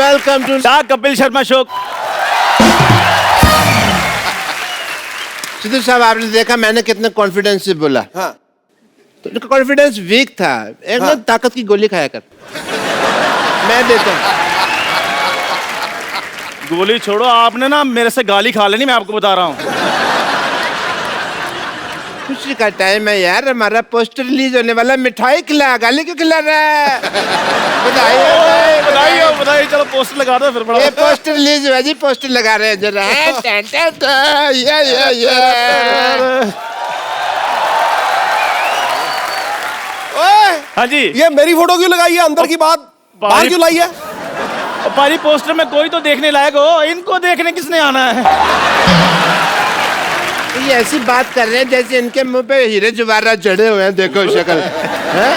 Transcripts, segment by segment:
Welcome to Kapil Sharma show. Sidhu साहब, आपने देखा मैंने कितने कॉन्फिडेंस से बोला। हाँ। तो कॉन्फिडेंस वीक था। एक ना ताकत की गोली खाया कर। मैं देता हूँ। गोली छोड़ो, आपने ना मेरे से गाली खा लेनी, मैं आपको बता रहा हूँ। खुशी का टाइम है यार, हमारा पोस्टर रिलीज होने वाला। मिठाई खिला, गाली क्यों खिला रहा है? बधाई बधाई बधाई। चलो पोस्टर लगा दो फिर। बड़ा ये पोस्टर रिलीज हुआ जी, पोस्टर लगा रहे हैं जरा। हाँ जी, ये मेरी फोटो क्यों लगाई है? अंदर की बात बाहर क्यों लाई है? पारी पोस्टर में कोई तो देखने लायक हो, इनको देखने किसने आना है? ये ऐसी बात कर रहे हैं जैसे इनके मुंह पे हीरे जवाहरात जड़े हुए हैं। देखो शक्ल है।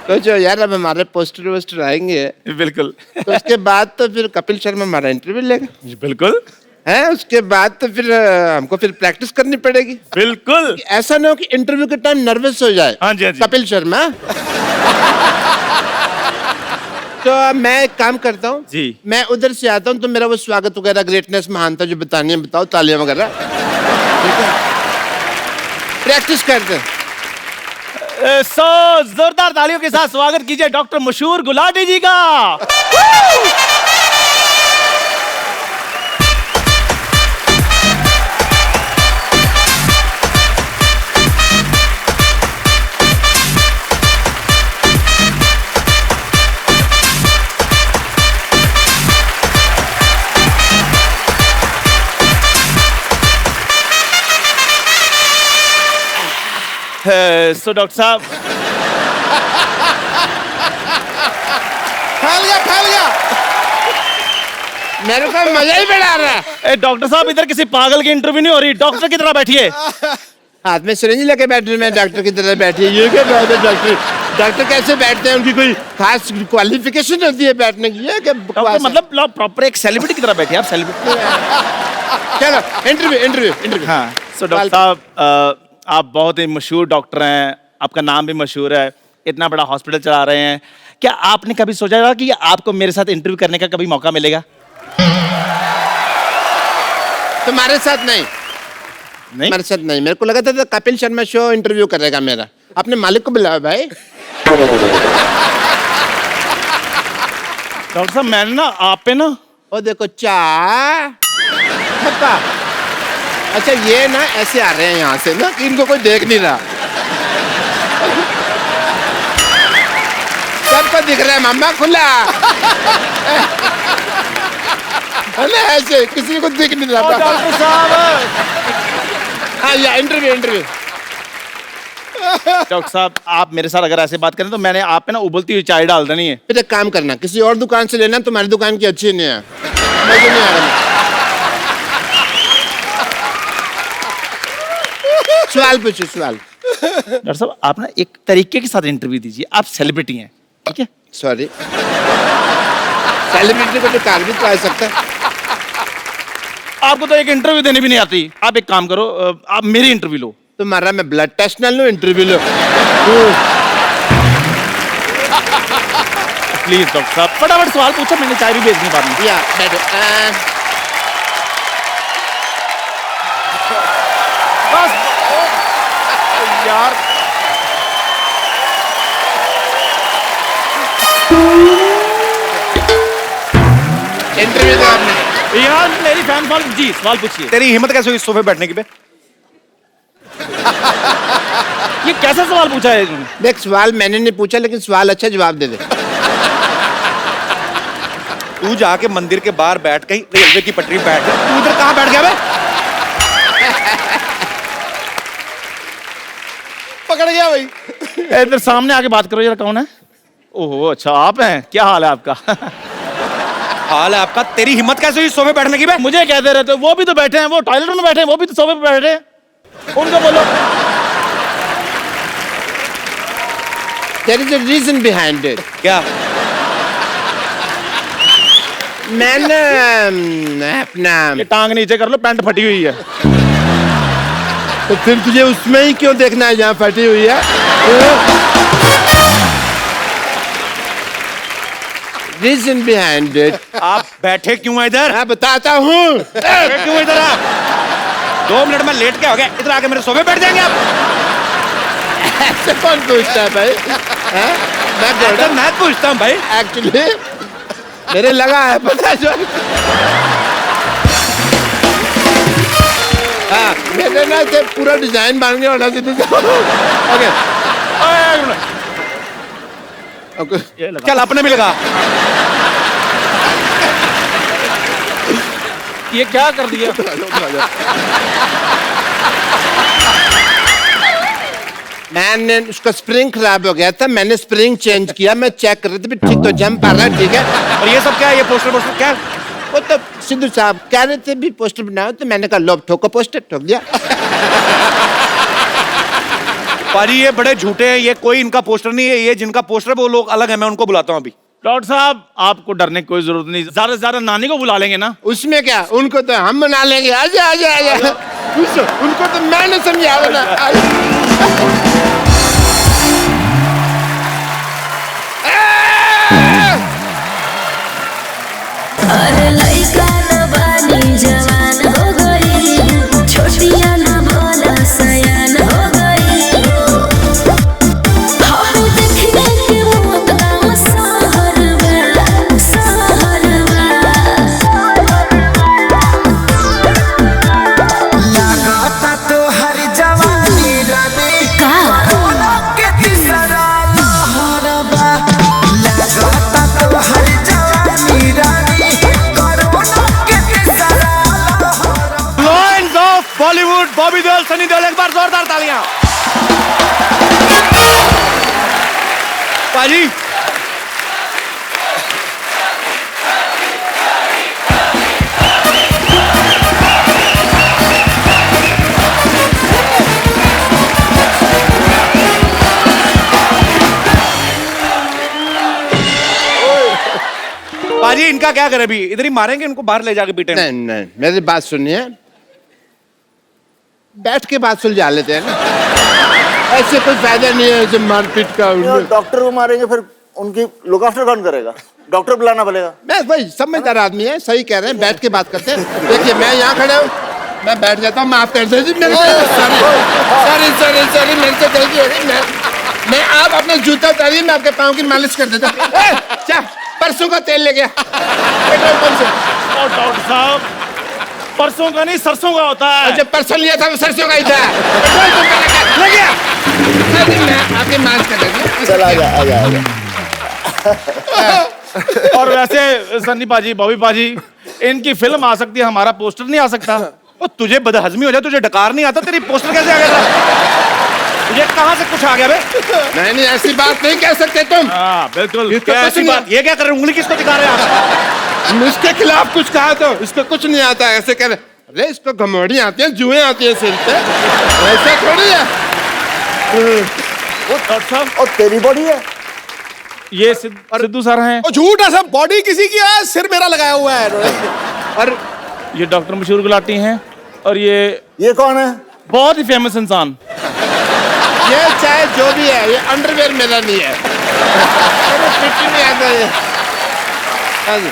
तो जो यार, अब हमारे पोस्टर वोस्टर आएंगे बिल्कुल। तो उसके बाद तो फिर कपिल शर्मा हमारा इंटरव्यू लेगा। बिल्कुल है, उसके बाद तो फिर हमको फिर प्रैक्टिस करनी पड़ेगी। बिल्कुल। ऐसा ना हो कि इंटरव्यू के टाइम नर्वस हो जाए। हाँ जी, हाँ जी। कपिल शर्मा। तो अब मैं एक काम करता हूँ जी, मैं उधर से आता हूँ, तो मेरा वो स्वागत वगैरह, ग्रेटनेस, महानता जो बतानी है बताओ, तालियां वगैरह। ठीक है, प्रैक्टिस करते हैं। सो जोरदार तालियों के साथ स्वागत कीजिए डॉक्टर मशहूर गुलाटी जी का। सो डॉक्टर साहब, फैल गया। मेरे को मजा ही बड़ा आ रहा है। डॉक्टर साहब इधर किसी पागल की इंटरव्यू नहीं हो रही, डॉक्टर की तरह बैठिए। हाथ में सिरिंज लेके बैठ रहे, मैं डॉक्टर की तरह बैठी। ये क्या बात है? डॉक्टर कैसे बैठते हैं? उनकी कोई खास क्वालिफिकेशन होती है बैठने की? ये क्या बकवास है? मतलब प्रॉपर एक सेलिब्रिटी की तरह बैठिए आप। सेलिब्रिटी। चलो इंटरव्यू। हाँ, सो डॉक्टर साहब, आप बहुत ही मशहूर डॉक्टर हैं, आपका नाम भी मशहूर है, इतना बड़ा हॉस्पिटल चला रहे हैं। क्या आपने कभी सोचा था कि आपको मेरे साथ इंटरव्यू करने का कभी मौका मिलेगा? तुम्हारे साथ नहीं? हमारे साथ नहीं। मेरे को लगा था कपिल शर्मा शो इंटरव्यू करेगा मेरा। अपने मालिक को बुलाओ भाई। डॉक्टर साहब, मैंने ना आप पे ना, ओ देखो थप्पा। अच्छा, ये ना ऐसे आ रहे हैं यहाँ से ना कि इनको कोई देख नहीं रहा। सबको दिख रहा है मामा, खुला है ना, ऐसे किसी को दिख नहीं रहा। डॉक्टर साहब। हाँ, या इंटरव्यू। डॉक्टर साहब, आप मेरे साथ अगर ऐसे बात करें तो मैंने आप पे ना उबलती हुई चाय डाल देनी है। फिर एक काम करना, किसी और दुकान से लेना, तुम्हारी दुकान की अच्छी नहीं है। मजा नहीं आ रहा। सवाल पूछो, सवाल। डॉक्टर साहब, आप ना एक तरीके के साथ इंटरव्यू दीजिए, आप सेलिब्रिटी हैं, ठीक है? सॉरी, सेलिब्रिटी को तो कार भी तो आ सकता है। आपको तो एक इंटरव्यू देने भी नहीं आती। आप एक काम करो, आप मेरी इंटरव्यू लो। तुम्हारा मैं ब्लड टेस्ट ना लूं, इंटरव्यू लो। प्लीज डॉक्टर साहब, फटाफट सवाल पूछो, मैंने चाय भी भेजनी बाद में। या बैठो। बस यार, इंटरव्यू दो आपने। यार मेरी फैन फॉलोइंग जी, सवाल पूछिए। तेरी हिम्मत कैसे हुई सोफे बैठने की बे? ये कैसा सवाल पूछा है इन्होंने? देख, सवाल मैंने नहीं पूछा, लेकिन सवाल अच्छा, जवाब दे दे। तू जाके मंदिर के बाहर बैठ, कहीं रेलवे की पटरी बैठ। तू इधर कहाँ बैठ गया बे? पकड़ गया भाई। इधर सामने आके बात करो जरा, कौन है? ओहो, अच्छा आप हैं, क्या हाल है आपका? हाल है आपका? तेरी हिम्मत कैसे हुई सोफे बैठने की बे? मुझे कहते रहते हो, वो भी तो बैठे हैं, वो टॉयलेट में बैठे हैं, वो भी तो सोफे पे बैठे हैं, उनको बोलो। There is a reason behind it. क्या? मैंने अपना ये टांग नीचे कर लो, पैंट फटी हुई है। तो फिर तुझे उसमें ही क्यों देखना है जहाँ फटी हुई है? Reason behind it. आप बैठे क्यों हैं इधर? मैं बताता हूँ। बैठे क्यों इधर आप? 2 मिनट में लेट के हो गया, इधर आके मेरे सोफे बैठ जाएंगे आप? ऐसे कौन पूछता है भाई? मैं पूछता हूँ भाई। एक्चुअली मेरे लगा है पता जो। हाँ मेरे ना से पूरा डिजाइन बन गया होना चाहिए। ओके ओके चल अपने भी लगा। ये क्या कर दिया? मैंने उसका स्प्रिंग खराब हो गया था, मैंने स्प्रिंग चेंज किया, मैं चेक कर रही थी ठीक तो जंप आ रहा है, ठीक है। और ये सब क्या है? ये पोस्टर क्या है? वो तो सिद्धू साहब कह रहे थे भी पोस्टर बनाओ, तो मैंने कहा लो ठोको पोस्टर, ठोक दिया। पाजी ये बड़े झूठे हैं, ये कोई इनका पोस्टर नहीं है, ये जिनका पोस्टर है वो लोग अलग है, मैं उनको बुलाता हूँ अभी। डॉक्टर साहब आपको डरने की कोई जरूरत नहीं, ज्यादा से ज्यादा नानी को बुला लेंगे ना। उसमें क्या, उनको तो हम बना लेंगे। आजा आजा आजा, उनको तो मैंने समझा ना। अरे लइका न बानी जवान हो गई, छोटिया न भोला सयान हो गई। हम देखने के मौत गाँव सहरवा, सहरवा। लागता तो हर जवानी रानी का के तीसरा लहरबा। लागता तो हर जवानी रानी कोरोना के तीसरा लहरबा। लॉयंस ऑफ बॉलीवुड, बॉबी देओल, सनी देओल, एक बार जोरदार तालियां। पाजी पाजी इनका क्या करे अभी? इधर ही मारेंगे इनको, बाहर ले जाके पीटेंगे। नहीं नहीं मेरी बात सुनिए, बैठ के बात सुलझा लेते हैं ना, ऐसे कोई फायदा नहीं है ऐसे मारपीट का। डॉक्टर को मारेंगे फिर उनकी लुक आफ्टर कौन करेगा? डॉक्टर बुलाना पड़ेगा। मैं भाई समझदार आदमी है, सही कह रहे हैं, बैठ के बात करते हैं। देखिए मैं यहाँ खड़ा हूँ, मैं बैठ जाता हूँ, माफ कर दीजिए मेरे को। सॉरी सॉरी सॉरी, मेरे से गलती हो गई। मैं आप अपना जूता उतारिए, मैं आपके पाँव की मालिश कर देता हूँ। क्या परसों का तेल ले गया पेट्रोल पंप से। और डॉक्टर साहब परसों का नहीं सरसों का होता है। और जब परसों लिया था वो सरसों का ही था, पेट्रोल पंप का ले गया। मैं आपकी मालिश कर देता चल आजा आजा आजा। हूँ। और वैसे सन्नी पाजी, बॉबी पाजी, इनकी फिल्म आ सकती है, हमारा पोस्टर नहीं आ सकता। ओ तुझे बदहजमी हो जाए, तुझे डकार नहीं आता, तेरी पोस्टर कैसे आ गया था? तुझे कहाँ से कुछ आ गया बे? नहीं नहीं ऐसी बात नहीं कह सकते तुम। हाँ बिल्कुल। क्या ऐसी बात? ये क्या कर रहे हैं? उंगली किसको दिखा रहे हैं आप? उसके खिलाफ कुछ कहा तो इसको कुछ नहीं आता, ऐसे कह रहे अरे इसको घमौड़ी आती है, जुएं आती है सिर पे, ऐसा थोड़ी है। वो डॉक्टर साहब और तेरी बॉडी है। ये सिद्धू सर हैं, झूठ है सब, बॉडी किसी की है, सिर मेरा लगाया हुआ है। और ये डॉक्टर मशहूर गुलाटी हैं, और ये कौन है? बहुत ही फेमस इंसान। ये चाहे जो भी है, ये अंडरवेयर मेरा नहीं है, मेरे फिट ही नहीं आता ये। हाँ जी।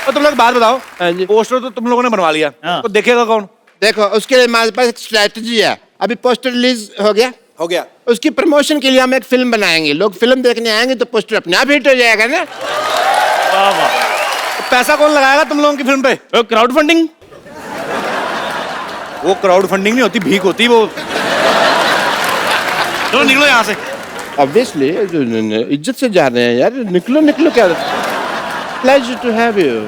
और तुम लोग बात बताओ, हाँ जी। पोस्टर तो तुम लोगों ने बनवा लिया, हाँ। तो देखेगा कौन? देखो उसके लिए हमारे पास एक स्ट्रैटेजी है। अभी पोस्टर रिलीज हो गया, हो गया। उसकी प्रमोशन के लिए हम एक फिल्म बनाएंगे, लोग फिल्म देखने आएंगे तो पोस्टर अपने आप हिट हो जाएगा ना। वाह वाह। तो पैसा कौन लगाएगा तुम लोगों की फिल्म पे? Crowd funding. वो क्राउड फंडिंग नहीं होती, भीख होती वो। चलो निकलो यहाँ से। ऑब्वियसली इज्जत से जा रहे हैं यार, निकलो निकलो। क्या प्लेजर टू हैव यू।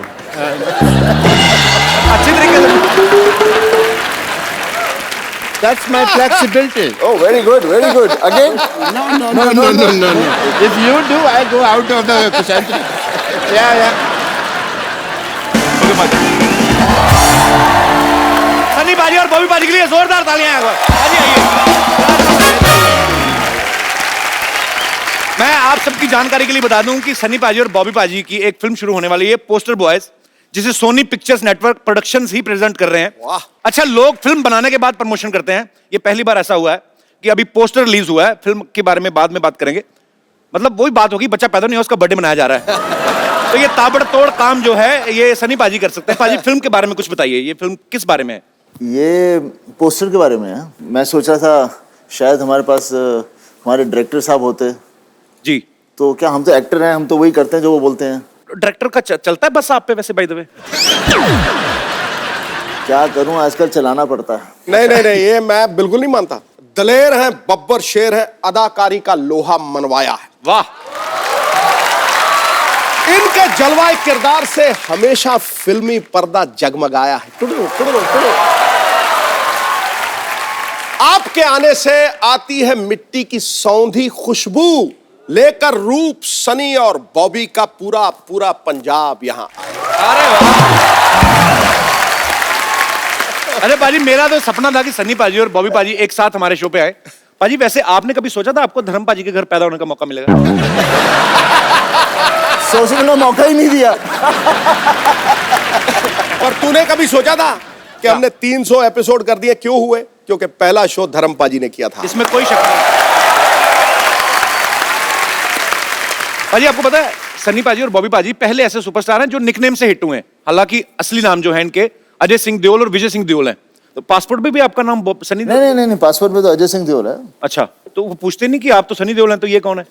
अच्छी तरीके से। That's my flexibility. Oh, very good, very good. Again? No. If you do, I go out of the century. Yeah. Sunny बाजी और बॉबी बाजी के लिए जोरदार तालियां हैं। आइए। मैं आप सबकी जानकारी के लिए बता दूं कि सनी पाजी और बॉबी पाजी की एक फिल्म शुरू होने वाली है, पोस्टर बॉयज, जिसे सोनी पिक्चर्स नेटवर्क प्रोडक्शंस ही प्रेजेंट कर रहे हैं। वाह। अच्छा, लोग फिल्म बनाने के बाद प्रमोशन करते हैं, ये पहली बार ऐसा हुआ है कि अभी पोस्टर रिलीज हुआ है, फिल्म के बारे में बाद में बात करेंगे। मतलब वही बात होगी, बच्चा पैदा नहीं हुआ, उसका बर्थडे मनाया जा रहा है। तो ये ताबड़तोड़ काम जो है ये सनी पाजी कर सकते हैं। पाजी फिल्म के बारे में कुछ बताइए, ये फिल्म किस बारे में है? ये पोस्टर के बारे में है। मैं सोच रहा था शायद हमारे पास हमारे डायरेक्टर साहब होते। जी। तो क्या हम तो एक्टर हैं, हम तो वही करते हैं जो वो बोलते हैं। डायरेक्टर का चलता है बस आप पे वैसे बाय द वे? क्या करूं, आजकल चलाना पड़ता है। नहीं नहीं नहीं, ये मैं बिल्कुल नहीं मानता। दलेर है, बब्बर शेर है, अदाकारी का लोहा मनवाया है। वाह। इनके जलवाए किरदार से हमेशा फिल्मी पर्दा जगमगाया है। टुडू, टुडू, टुडू। आपके आने से आती है मिट्टी की सौंधी खुशबू, लेकर रूप सनी और बॉबी का पूरा पूरा पंजाब यहाँ आया। अरे वाह। अरे पाजी, मेरा तो सपना था कि सनी पाजी और बॉबी पाजी एक साथ हमारे शो पे आए। पाजी वैसे आपने कभी सोचा था आपको धर्म पाजी के घर पैदा होने का मौका मिलेगा? सोचने का मौका ही नहीं दिया। और तूने कभी सोचा था कि हमने 300 एपिसोड कर दिए? क्यों हुए? क्योंकि पहला शो धर्म पाजी ने किया था। इसमें कोई शक नहीं। पाजी आपको पता है सनी पाजी और बॉबी पाजी पहले ऐसे सुपरस्टार हैं जो निकनेम से हिट हुए हैं। हालांकि असली नाम जो है इनके अजय सिंह देओल और विजय सिंह देओल है। तो पासपोर्ट पे भी आपका नाम सनी देओल? नहीं नहीं नहीं, पासपोर्ट में तो अजय सिंह देओल है। अच्छा, तो वो पूछते नहीं कि आप तो सनी देओल हैं, तो ये कौन है?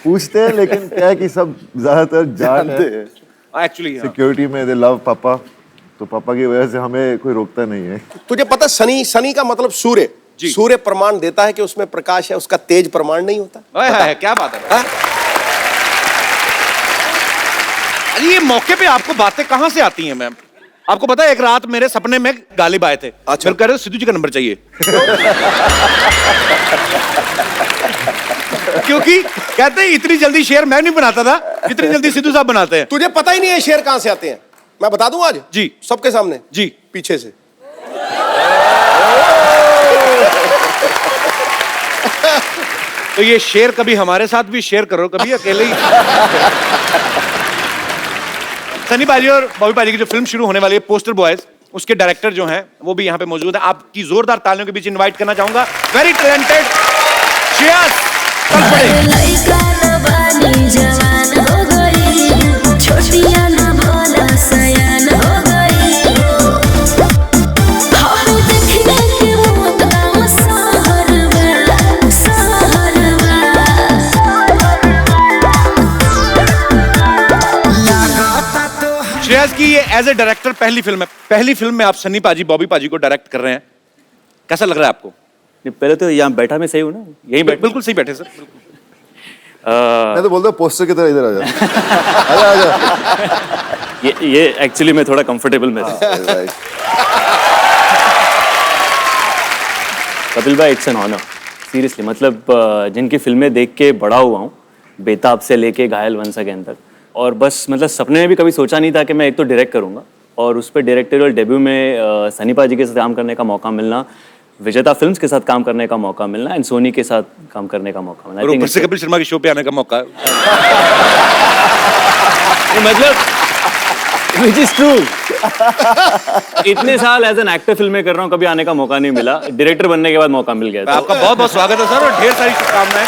पूछते हैं, लेकिन क्या है कि सब ज्यादातर जानते हैं। एक्चुअली सिक्योरिटी में दे लव पापा, तो पापा की वजह से हमें कोई रोकता नहीं है। तुझे पता सनी, सनी का मतलब सूर्य। सूर्य प्रमाण देता है कि उसमें प्रकाश है, उसका तेज प्रमाण नहीं होता। है, क्या बात है। अरे ये मौके पे आपको बातें कहां से आती हैं मैम? आपको पता है एक रात मेरे सपने में गालिब आए थे। अच्छा। फिर कह रहे सिद्धू जी का नंबर चाहिए। क्योंकि कहते हैं इतनी जल्दी शेर मैं नहीं बनाता था जितनी जल्दी सिद्धू साहब बनाते हैं। तुझे पता ही नहीं है शेर कहां से आते हैं। मैं बता दूं आज जी सबके सामने। जी पीछे से। तो ये शेर कभी हमारे साथ भी शेयर करो, कभी अकेले ही। सनी पाजी और बॉबी पाजी की जो फिल्म शुरू होने वाली है पोस्टर बॉयज, उसके डायरेक्टर जो हैं वो भी यहाँ पे मौजूद है। आपकी जोरदार तालियों के बीच इनवाइट करना चाहूंगा वेरी टैलेंटेड श्रेयस तलपड़े। लइका न बानी जवान हो गई, छोटिया न भोला सयान हो गई। हम देखने के मौत गाँव सहरवा, सहरवा। श्रेयस की ये एज ए डायरेक्टर पहली फिल्म है। पहली फिल्म में आप सनी पाजी बॉबी पाजी को डायरेक्ट कर रहे हैं, कैसा लग रहा है आपको? पहले तो यहाँ बैठा मैं सही हूँ ना, यही बैठ बिल्कुल सही बैठे सर। मैं तो बोलता हूँ पोस्टर की तरह इधर आ जा। आजा आजा। ये एक्चुअली मैं थोड़ा कंफर्टेबल में था। कपिल भाई, इट्स एन ऑनर सीरियसली। मतलब जिनकी फिल्में देख के बड़ा हुआ हूँ, बेताब से लेके घायल वंस अगेन तक, और बस मतलब सपने में भी कभी सोचा नहीं था कि मैं एक तो डायरेक्ट करूँगा और उस पर डायरेक्टोरियल डेब्यू में सनी पाजी के साथ काम करने का मौका मिलना, विजेता फिल्म्स के साथ काम करने का मौका मिलना एंड सोनी के साथ काम करने का मौका मिलना। और ऊपर से कपिल शर्मा के शो पे आने का मौका। मतलब विच इज ट्रू। इतने साल एज एन एक्टर फिल्में कर रहा हूँ, कभी आने का मौका नहीं मिला। डायरेक्टर बनने के बाद मौका मिल गया। आपका बहुत बहुत स्वागत है सर और ढेर सारी शुभकामनाएं।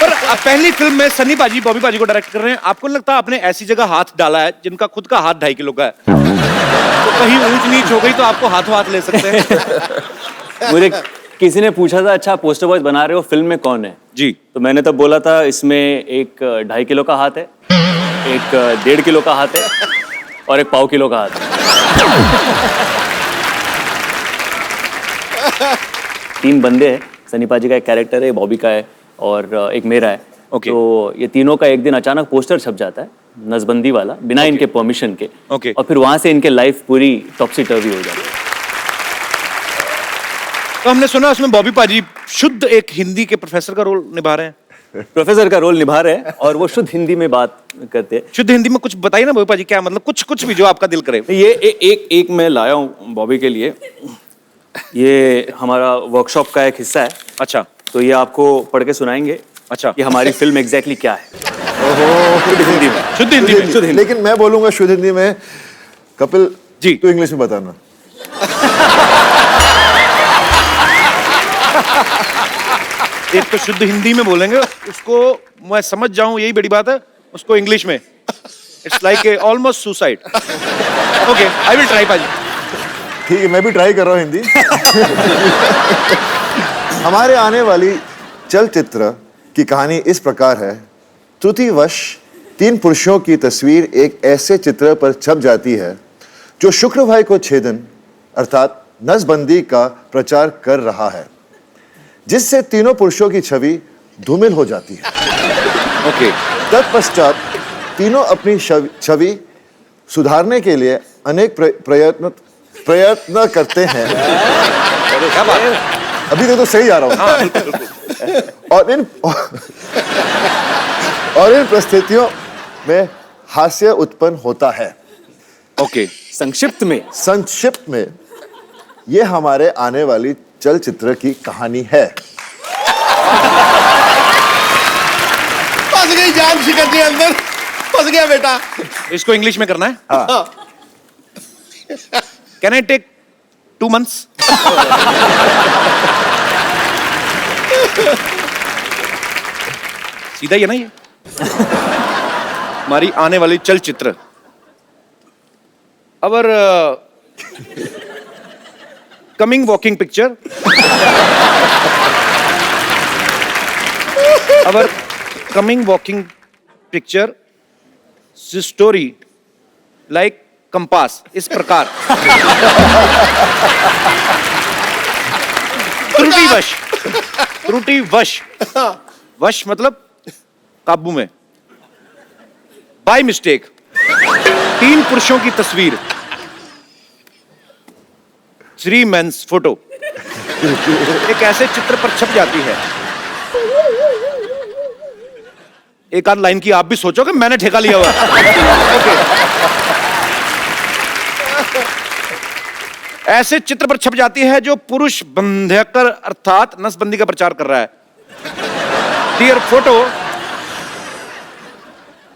पर आप पहली फिल्म में सनी पाजी बॉबी पाजी को डायरेक्ट कर रहे हैं, आपको लगता है आपने ऐसी जगह हाथ डाला है जिनका खुद का हाथ 2.5 किलो का है, तो कहीं ऊंच नीच हो गई तो आपको हाथों हाथ ले सकते हैं। मुझे किसी ने पूछा था, अच्छा पोस्टर बॉयज बना रहे हो, फिल्म में कौन है जी? तो मैंने तब बोला था इसमें एक 2.5 किलो का हाथ है, एक 1.5 किलो का हाथ है और एक 1.5 किलो का हाथ है। 3 बंदे हैं, सनी पाजी का एक कैरेक्टर है, बॉबी का है और एक मेरा है। Okay. तो ये तीनों का एक दिन अचानक पोस्टर छप जाता है, नसबंदी वाला, बिना इनके परमिशन के। Okay. और फिर वहां से इनके लाइफ पूरी टॉपसी टर्वी हो जाती है। तो हमने सुना उसमें बॉबी पाजी शुद्ध एक हिंदी के प्रोफेसर का रोल निभा रहे हैं। प्रोफेसर का रोल निभा रहे हैं और वो शुद्ध हिंदी में बात करते हैं। शुद्ध हिंदी में कुछ बताइए ना बॉबी पाजी, क्या मतलब कुछ भी जो आपका दिल करे। ये एक मैं लाया हूँ बॉबी के लिए। ये हमारा वर्कशॉप का एक हिस्सा है। अच्छा, तो ये आपको पढ़ के सुनाएंगे। अच्छा, कि हमारी फिल्म एग्जैक्टली क्या है। शुद्ध हिंदी में। शुद्ध हिंदी में। शुद्ध हिंदी। लेकिन मैं बोलूंगा शुद्ध हिंदी में। कपिल जी, तू इंग्लिश में बताना। एक तो शुद्ध हिंदी में बोलेंगे, उसको मैं समझ जाऊं यही बड़ी बात है, उसको इंग्लिश में it's like a almost suicide. Okay, I will try पाजी। ठीक है, मैं भी ट्राई कर रहा हूँ हिंदी। हमारे आने वाली चलचित्र की कहानी इस प्रकार है। त्रुटिवश 3 पुरुषों की तस्वीर एक ऐसे चित्र पर छप जाती है जो शुक्रवार को छेदन अर्थात नसबंदी का प्रचार कर रहा है, जिससे तीनों पुरुषों की छवि धूमिल हो जाती है। ओके, तत्पश्चात तीनों अपनी छवि सुधारने के लिए अनेक प्रयत्न करते हैं। क्या बात है? अभी तक तो सही आ रहा हूँ। और इन परिस्थितियों में हास्य उत्पन्न होता है। ओके, संक्षिप्त में ये हमारे आने वाली चलचित्र की कहानी है। फंस गई जान शिकर जी अंदर, फंस गया बेटा। इसको इंग्लिश में करना है। हाँ। Can I take 2 months? सीधा ही है ना ये हमारी आने वाली चलचित्र। Our coming walking picture, our coming walking picture story like compass, इस प्रकार। त्रुटिवश वश मतलब काबू में, बाय मिस्टेक 3 पुरुषों की तस्वीर, 3 मेंस फोटो एक ऐसे चित्र पर छप जाती है। एक आध लाइन की आप भी सोचो कि मैंने ठेका लिया हुआ। ओके, ऐसे चित्र पर छप जाती है जो पुरुष बंध्यकर अर्थात नसबंदी का प्रचार कर रहा है। Dear photo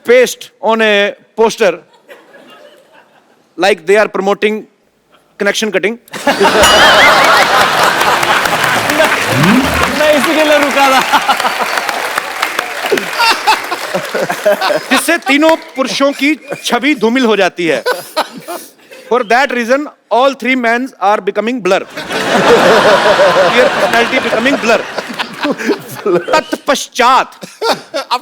paste on a poster like they are promoting connection cutting. मैं इसी के लिए रुका था। जिससे तीनों पुरुषों की छवि धूमिल हो जाती है। For that reason, all 3 men are becoming blur. Their personality becoming blur. तत्पश्चात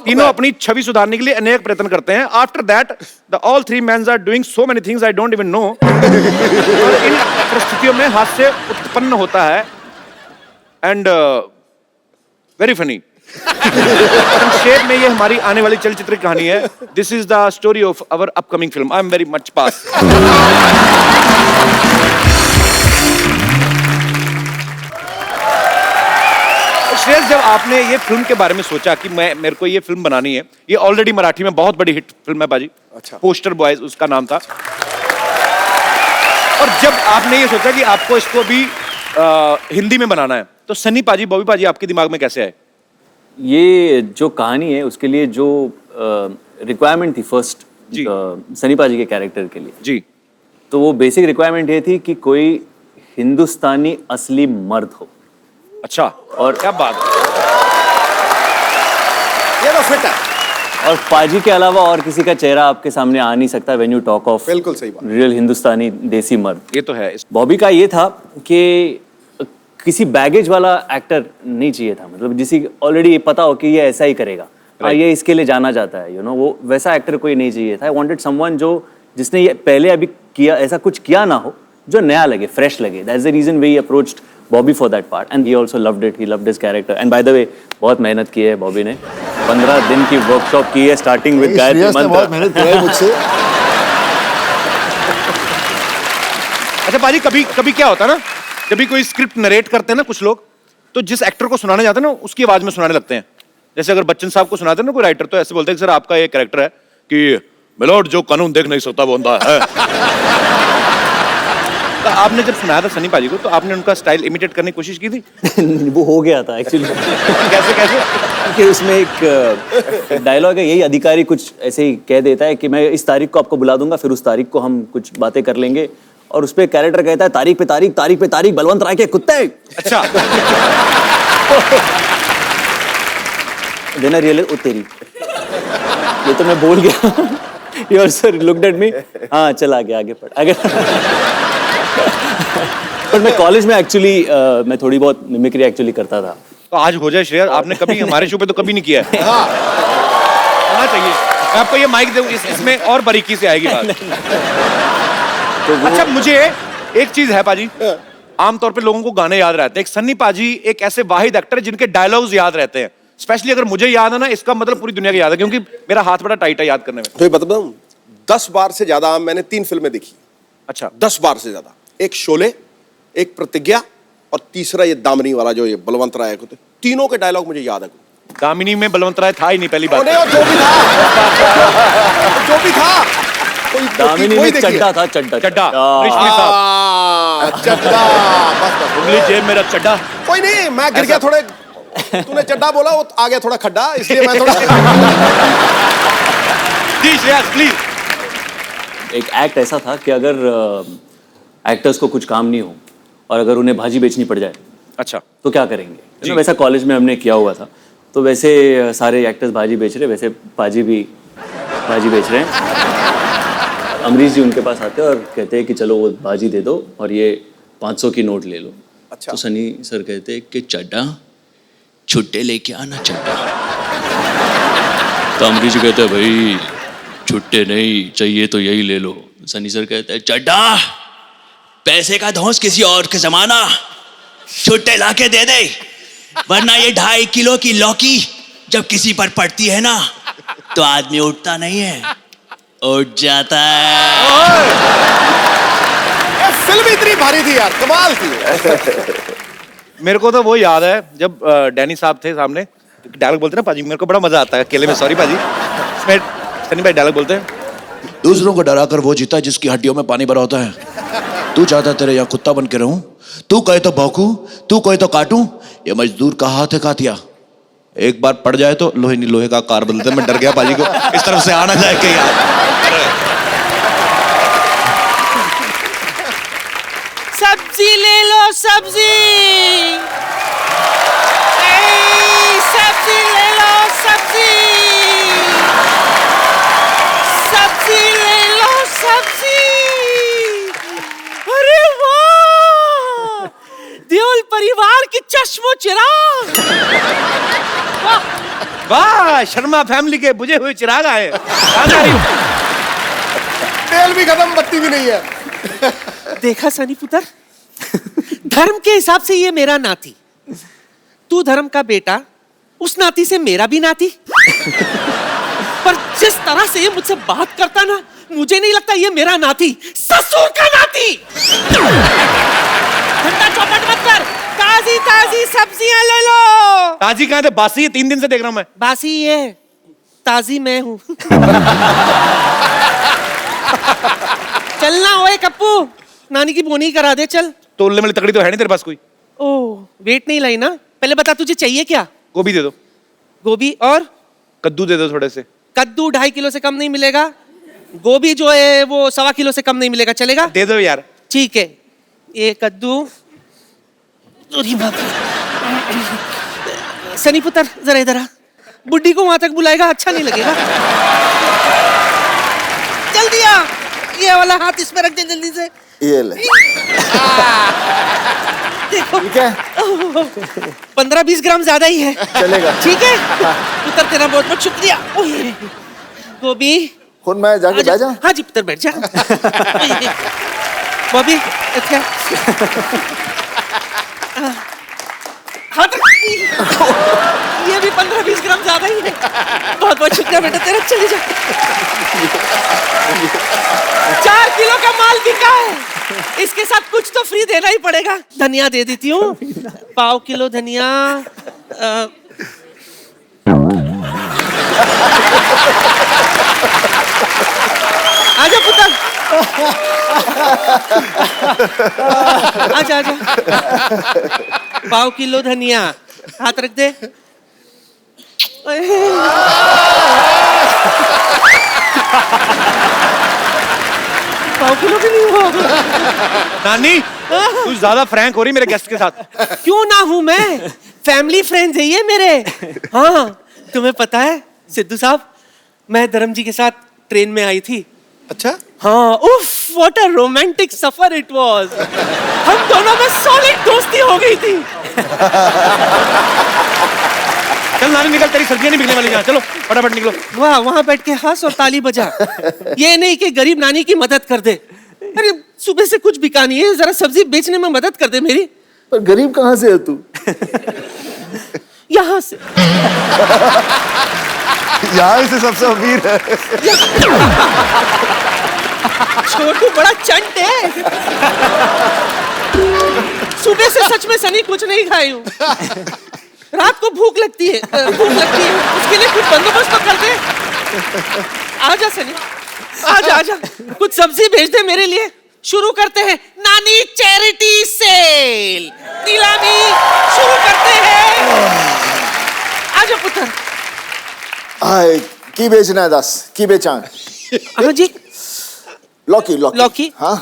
तीनों अपनी छवि सुधारने के लिए अनेक प्रयत्न करते हैं। After that, all 3 men are doing so many things I don't even know. और इन परिस्थितियों में हास्य उत्पन्न होता है and very funny. संक्षेप में ये हमारी आने वाली चलचित्र की कहानी है। This is the story of our upcoming film. I am very much pass. Shreyas, जब आपने ये फिल्म के बारे में सोचा कि मेरे को ये फिल्म बनानी है, ये ऑलरेडी मराठी में बहुत बड़ी हिट फिल्म है बाजी। अच्छा। पोस्टर बॉयज उसका नाम था। और जब आपने ये सोचा कि आपको इसको भी हिंदी में बनाना है, तो सनी पाजी, बॉबी पाजी आपके दिमाग में कैसे आए? ये जो कहानी है उसके लिए जो रिक्वायरमेंट थी फर्स्ट सनी पाजी के कैरेक्टर के लिए जी, तो वो बेसिक रिक्वायरमेंट ये थी कि कोई हिंदुस्तानी असली मर्द हो। अच्छा, और क्या बात है, ये तो फिट है। और पाजी के अलावा और किसी का चेहरा आपके सामने आ नहीं सकता व्हेन यू टॉक ऑफ बिल्कुल सही बात। रियल हिंदुस्तानी देसी मर्द। ये तो है। बॉबी का ये था कि किसी बैगेज वाला एक्टर नहीं चाहिए था, मतलब जिसे ऑलरेडी पता हो कि ये ऐसा ही करेगा, ये इसके लिए जाना जाता है, यू नो, वो वैसा एक्टर कोई नहीं चाहिए था। आई वांटेड समवन जो जिसने ये पहले अभी किया ऐसा कुछ किया ना हो, जो नया लगे, फ्रेश लगे। That's the reason we approached Bobby for that part and he also loved it, he loved his character. And by the way बहुत मेहनत की है बॉबी ने, 15 दिन की वर्कशॉप की है स्टार्टिंग विद गायत्री मंत्र। बहुत मेहनत की है मुझसे। अच्छा पाजी, कभी क्या होता है ना, जब भी कोई स्क्रिप्ट नरेट करते हैं ना कुछ लोग, तो जिस एक्टर को सुनाने जाते हैं ना उसकी आवाज में सुनाने लगते हैं। जैसे अगर बच्चन साहब को सुनाते हैं ना कोई राइटर, तो ऐसे बोलते हैं कि सर आपका ये कैरेक्टर है कि मिलोड जो कानून देख नहीं सकता वो अंधा है। तो आपने जब सुनाया था सनी पाजी को, तो आपने उनका स्टाइल इमिटेट करने की कोशिश की थी? वो हो गया था एक्चुअली। कैसे? कि उसमें एक डायलॉग है, यही अधिकारी कुछ ऐसे ही कह देता है कि मैं इस तारीख को आपको बुला दूंगा, फिर उस तारीख को हम कुछ बातें कर लेंगे, और उस पे कैरेक्टर कहता है तारीख पे तारीख, तारीख पे तारीख, बलवंत राय के कुत्ते। अच्छा। देन आई रियलाइज ओ तेरी, ये तो मैं बोल गया। Your sir looked at me, हाँ चल आगे पढ़ आगे। पर मैं कॉलेज में एक्चुअली मैं थोड़ी बहुत मिमिक्री एक्चुअली करता था। तो आज हो जाए श्रेया, आपने कभी हमारे शो पे तो कभी नहीं किया है। होना चाहिए। मैं आपको ये माइक दूं, इसमें और बारीकी से आएगी बात। अच्छा मुझे एक चीज है पाजी, आमतौर पे लोगों को गाने याद रहते हैं, एक सन्नी पाजी एक ऐसे वाहिद एक्टर है जिनके डायलॉग्स याद रहते हैं। स्पेशली अगर मुझे याद है ना, इसका मतलब पूरी दुनिया को याद है, क्योंकि मेरा हाथ बड़ा टाइट है याद करने में। तो ये बताऊं, 10 बार से ज्यादा मैंने 3 फिल्में देखी। अच्छा 10 बार से ज्यादा। एक शोले, एक प्रतिज्ञा और तीसरा ये दामिनी वाला जो ये बलवंत राय को, तीनों के डायलॉग मुझे याद है। दामिनी में बलवंत राय था ही नहीं पहली बात। जो भी था जो भी था दामिनी में चड्डा था, चड्डा रिश्वी साहब, चड्डा, बस उंगली जेब मेरा चड्डा। कोई नहीं, मैं गिर गया थोड़े, तूने चड्डा बोला, वो आ गया थोड़ा खड्डा, इसलिए मैं थोड़ा। जी श्रेया प्लीज। एक एक्ट ऐसा था कि अगर एक्टर्स को कुछ काम नहीं हो और अगर उन्हें भाजी बेचनी पड़ जाए, अच्छा तो क्या करेंगे। वैसा कॉलेज में हमने किया हुआ था, तो वैसे सारे एक्टर्स भाजी बेच रहे, वैसे पाजी भी भाजी बेच रहे हैं। अमरीश जी उनके पास आते हैं और कहते हैं कि चलो वो भाजी दे दो और ये 500 की नोट ले लो। अच्छा। तो सनी सर कहते हैं कि चड्डा छुट्टे लेके आना चड्डा। तो अमरीश जी कहते हैं भाई छुट्टे नहीं चाहिए तो यही ले लो। सनी सर कहते हैं चड्डा पैसे का धौंस किसी और के जमाना, छुट्टे लाके दे दे, वरना ये 2.5 किलो की लौकी जब किसी पर पड़ती है ना तो आदमी उठता नहीं है, उठ जाता है। ये फिल्म इतनी भारी थी यार, कमाल थी। मेरे को तो वो याद है जब डैनी साहब थे सामने, डायलॉग बोलते ना पाजी, मेरे को बड़ा मजा आता है अकेले में। सॉरी पाजी, इसमें सनी भाई डायलॉग बोलते हैं, दूसरों को डरा कर वो जीता जिसकी हड्डियों में पानी भरा होता है। तू चाहता तेरे यहाँ कुत्ता बन के रहूं, तू कहे तो भौंकू, तू कहे तो काटूं, ये मजदूर का हाथ है कातिया, एक बार पड़ जाए तो लोहे नहीं लोहे का कार बदलते। मैं डर गया पाजी को इस तरफ से आना जाए के यार। सब्जी ले लो सब्जी, सब्जी ले लो सब्जी, सब्जी ले लो सब्जी। अरे वाह, देओल परिवार की चश्मो चिराग। वाह, शर्मा फैमिली के बुझे हुए चिराग आए। तेल भी खत्म, बत्ती भी नहीं है। देखा सनी पुत्र, धर्म के हिसाब से ये मेरा नाती, तू धर्म का बेटा, उस नाती से मेरा भी नाती। पर जिस तरह से ये मुझसे बात करता ना, मुझे नहीं लगता ये मेरा नाती, ससुर का नाती। ठंडा चौपट मत कर, ताजी ताजी सब्जियां ले लो। ताजी कहाँ थे, बासी है, 3 दिन से देख रहा हूं मैं। बासी ये, ताजी मैं हूं। चलना ओए कप्पू, नानी की बोनी करा दे चल। तोलने वाली तकड़ी तो है नहीं तेरे पास कोई। ओह, वेट नहीं लाई ना। पहले बता तुझे चाहिए क्या। गोभी दे दो। गोभी और कद्दू दे दो थोड़े से। कद्दू 2.5 किलो से कम नहीं मिलेगा। गोभी जो है वो 1.25 किलो से कम नहीं मिलेगा, चलेगा। दे दो यार। ठीक है, ये कद्दू। सनी पुत्र जरा इधर आ, बुड्ढी को वहां तक बुलाएगा अच्छा नहीं लगेगा। जल्दी आ, ये वाला हाथ इसमें रख दे जल्दी से। ये ले। देखो ठीक है, 15-20 ग्राम ज्यादा ही है, चलेगा। ठीक है पुत्र, तेरा बहुत बहुत शुक्रिया। ओए, गोभी खुद मैं जाके बैठ जाऊं? हाँ जी पुत्र बैठ जा। बॉबी अच्छा, हाथ ये भी 15-20 ग्राम ज्यादा ही है। बहुत बहुत शुक्रिया बेटा तेरा, चले जा। 4 किलो का माल बिका है, इसके साथ कुछ तो फ्री देना ही पड़ेगा। धनिया दे देती हूँ, 1/4 किलो धनिया। आजा पुत्र, आजा आजा। 1/4 किलो धनिया, हाथ रख दे। 1/4 किलो भी नहीं हुआ। नानी तू ज्यादा फ्रैंक हो रही मेरे गेस्ट के साथ। क्यों ना हूं मैं, फैमिली फ्रेंड्स है ये मेरे। हाँ, तुम्हें पता है सिद्धू साहब, मैं धर्म जी के साथ ट्रेन में आई थी। अच्छा, हाँ, उफ, what a romantic suffer it was. हम दोनों में सॉलिड दोस्ती हो गई थी। चल नानी निकल, तेरी सब्जियां नहीं बिकने वाली यहाँ, चलो फटाफट निकलो। वाह, वहां बैठ के हंस और ताली बजा। ये नहीं कि गरीब नानी की मदद कर दे। अरे सुबह से कुछ बिका नहीं है, जरा सब्जी बेचने में मदद कर दे मेरी। पर गरीब कहाँ से है तू? यहाँ से। यहाँ से सबसे अमीर है। छोटू बड़ा चंट है। सुबह से सच में सनी कुछ नहीं खाई हूँ। रात को भूख लगती है, उसके लिए कुछ बंदोबस्त तो कर दे। आजा सनी, आजा आजा, कुछ सब्जी भेज दे मेरे लिए। शुरू करते हैं नानी चैरिटी सेल, नीलामी शुरू करते हैं। आजा पुत्र। हाय, की बेचना है? 10 की बेचा? हाँ जी। लौकी लौकी लौकी? हाँ,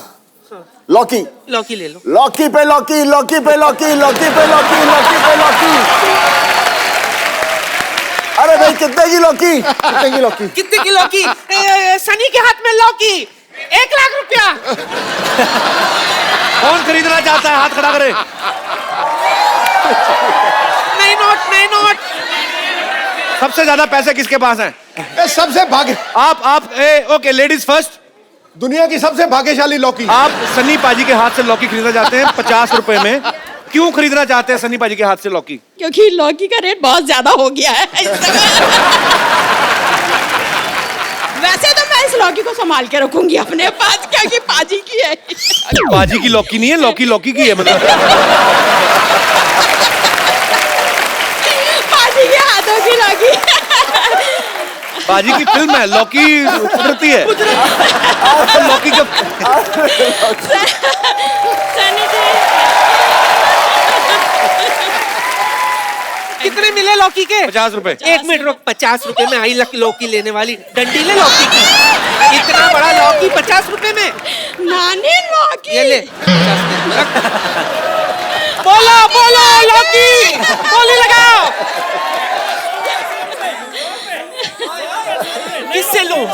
लौकी लौकी ले लो। लौकी पे लौकी, लौकी पे लौकी, लौकी पे लौकी, लौकी पे लौकी। अरे भाई कितने की लौकी? कितने की लौकी? कितने की लौकी? सनी के हाथ में लौकी, 1 लाख रुपया। कौन खरीदना चाहता है? हाथ खड़ा करे। नहीं नोट, नहीं नोट। सबसे ज्यादा पैसे किसके पास हैं? सबसे भाग्य, आप ओके, लेडीज फर्स्ट। दुनिया की सबसे भाग्यशाली लौकी। आप सन्नी पाजी के हाथ से लौकी खरीदना चाहते हैं 50 रुपए में। क्यों खरीदना चाहते हैं सन्नी पाजी के हाथ से लौकी? क्योंकि लौकी का रेट बहुत ज्यादा हो गया है। वैसे तो मैं इस लौकी को संभाल के रखूंगी अपने पास, क्योंकि पाजी की है। पाजी की लौकी नहीं है, लौकी लौकी की है मतलब। पाजी के हाथों की लौकी। बाजी की फिल्म है, लौकी कुदरती है। लौकी का कितने मिले लौकी के? 50 रुपए। 1 मिनट रुक, 50 रुपए में आई लौकी लेने वाली डंडी ले लौकी की। इतना बड़ा लौकी 50 रुपए में? नानी लौकी। ये ले। बोलो बोलो लौकी, बोली लगाओ। किससे लूं?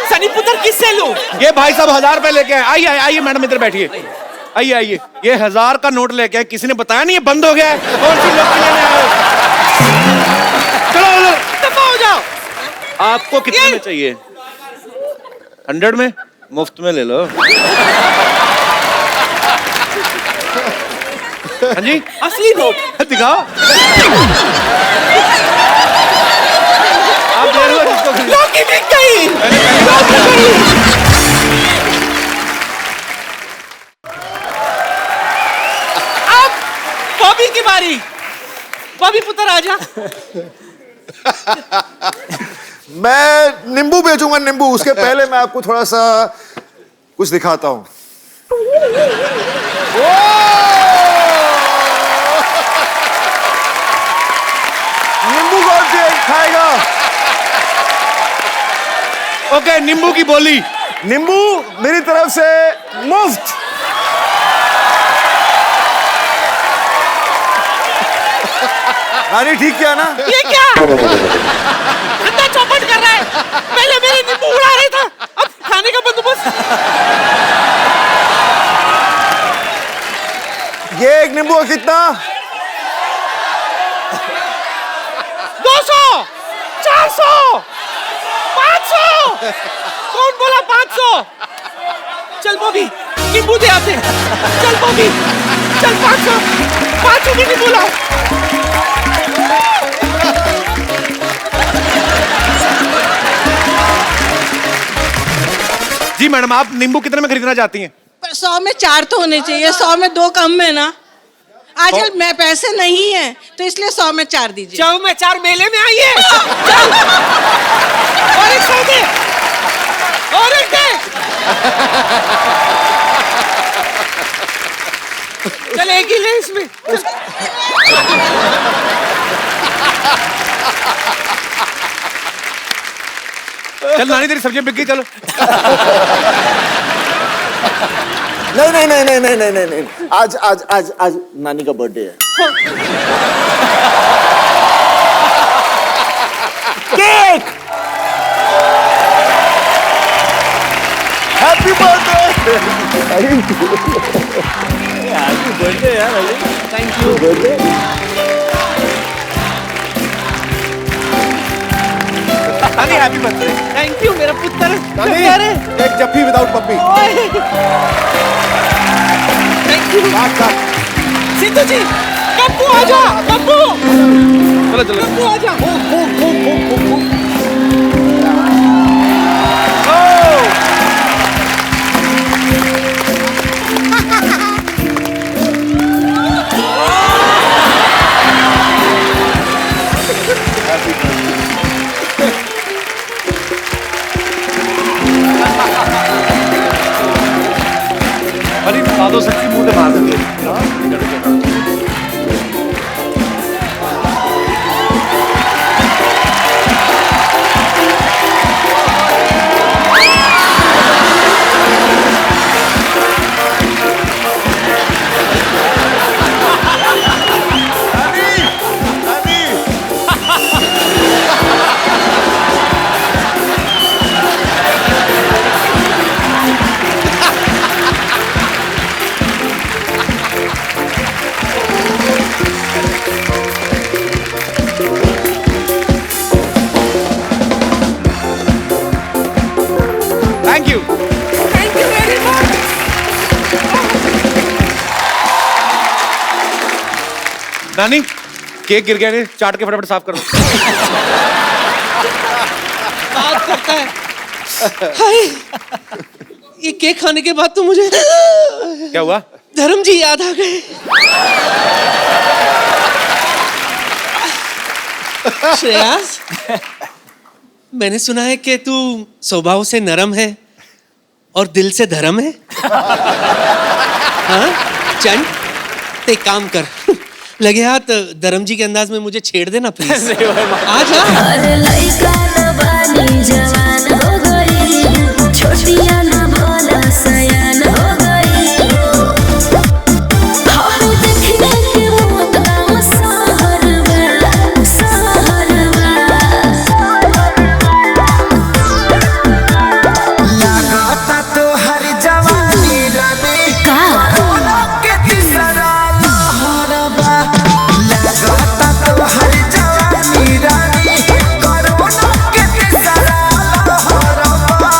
सनी पुत्र किससे लूं? ये भाई साहब 1000 रुपए लेके आए। आइए आइए मैडम, इधर बैठिए। आइए आइए, ये 1000 का नोट लेके आए। किसी ने बताया नहीं ये बंद हो गया है? कौन सी लौकी लेने आए हो? चलो दफा हो जाओ। आपको कितने में चाहिए? 100 में? मुफ्त में ले लो। हाँ जी, असली नोट दिखाओ। आप दे रहे हो जिसको लौकी बिक गई। अब बॉबी की बारी। बॉबी पुत्र आजा। मैं नींबू बेचूंगा, नींबू। उसके पहले मैं आपको थोड़ा सा कुछ दिखाता हूं। नींबू कौन सी खाएगा? ओके, नींबू की बोली। नींबू मेरी तरफ से मुफ्त। नानी ठीक किया ना? ये क्या अंधा चौपट कर रहा है? पहले मेरे नींबू उड़ा रहा था, अब खाने का बंदोबस्त। ये एक नींबू का कितना? 200, 400, 500। कौन बोला 500? चल बॉबी, नींबू दे आते। चल बॉबी, चल 500 की नींबू लाओ। जी मैडम, आप नींबू कितने में खरीदना चाहती हैं? पर 100 में 4 तो होने चाहिए, 100 में 2 कम है ना। आजकल मैं पैसे नहीं है तो इसलिए 100 में 4 दीजिए। 100 में 4 मेले में आइए। चल और एक 100 दे, और एक दे। चल एक ही ले इसमें। चल नानी, तेरी सब्जियां बिक गई, चलो। नहीं नहीं नहीं नहीं नहीं नहीं नहीं, आज आज आज आज नानी का बर्थडे है। हैप्पी बर्थडे यार Ali. Thank you. Sunny happy birthday. Thank you मेरा पुत्र। नानी, एक जफ्फी विदाउट पप्पी। Thank you. सिद्धू जी, पप्पू आजा, पप्पू। चलो चलो। पप्पू आजा। अरे सादो शक्ति मुंह पे मार देंगे। Thank you. Thank you very much. नानी केक गिर गया है, चाट के फटाफट साफ कर दो। बात करता है। हाय, ये केक खाने के बाद तो मुझे क्या हुआ? धर्म जी याद आ गए। श्रेयास, मैंने सुना है कि तू स्वभाव से नरम है और दिल से धर्म है। हाँ चंद एक काम कर, लगे हाथ धर्म जी के अंदाज में मुझे छेड़ देना प्लीज। आ जा। अरे लइका न बानी जवान हो गई, छोटिया न भोला सयान हो गई। हम देखने के मौत का सहरवा, सहरवा। लगाता तो हर जवानी रानी का कोरोना के तीसरा लहरबा। लगाता तो हर जवानी रानी कोरोना के तीसरा लहरबा।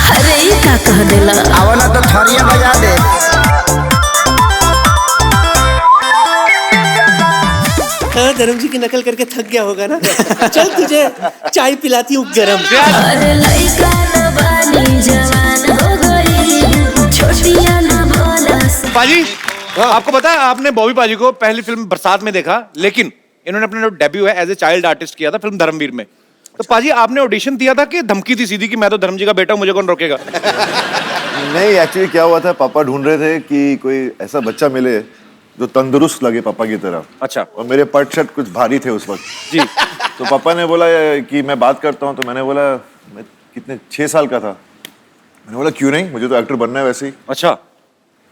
अरे ये का कह देला। आवला तो थरिया बजा दे। हाँ, धर्म जी की नकल करके थक गया होगा ना। चल तुझे चाय पिलाती हूँ गरम। अरे लइका न बानी जवान हो गई, छोटिया न भोला सयान। पाजी आपको पता है आपने बॉबी पाजी को पहली फिल्म बरसात में देखा, लेकिन इन्होंने अपना जो डेब्यू है एज ए चाइल्ड आर्टिस्ट किया था फिल्म धर्मवीर में। तो पाजी आपने ऑडिशन दिया था कि धमकी थी सीधी कि मैं तो धर्म जी का बेटा हूं, मुझे कौन रोकेगा? नहीं, एक्चुअली क्या हुआ था, पापा ढूंढ रहे थे कि कोई ऐसा बच्चा मिले जो तंदुरुस्त लगे पापा की तरह। अच्छा। और मेरे पट शर्ट कुछ भारी थे उस वक्त जी। तो पापा ने बोला कि मैं बात करता हूँ। तो मैंने बोला, मैं कितने 6 साल का था। मैंने बोला क्यों नहीं, मुझे तो एक्टर बनना है वैसे ही। अच्छा।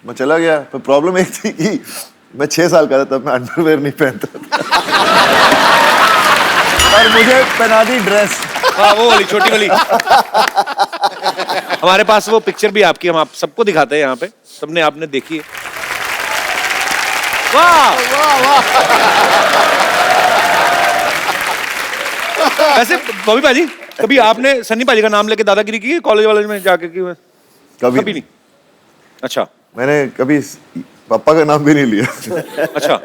मैं चला गया। पर प्रॉब्लम एक थी कि मैं 6 साल का था, तब मैं अंडरवेयर नहीं पहनता था। और मुझे पहना दी ड्रेस। हाँ वो वाली छोटी वाली। हमारे पास वो पिक्चर भी आपकी, हम आप सबको दिखाते हैं यहाँ पे, सबने आपने देखी है। वाह वाह वाह। वैसे बॉबी पाजी कभी आपने सन्नी पाजी का नाम लेके दादागिरी की कॉलेज वालेज में जाके की? कभी नहीं। अच्छा। मैंने कभी पापा का नाम भी नहीं लिया। अच्छा।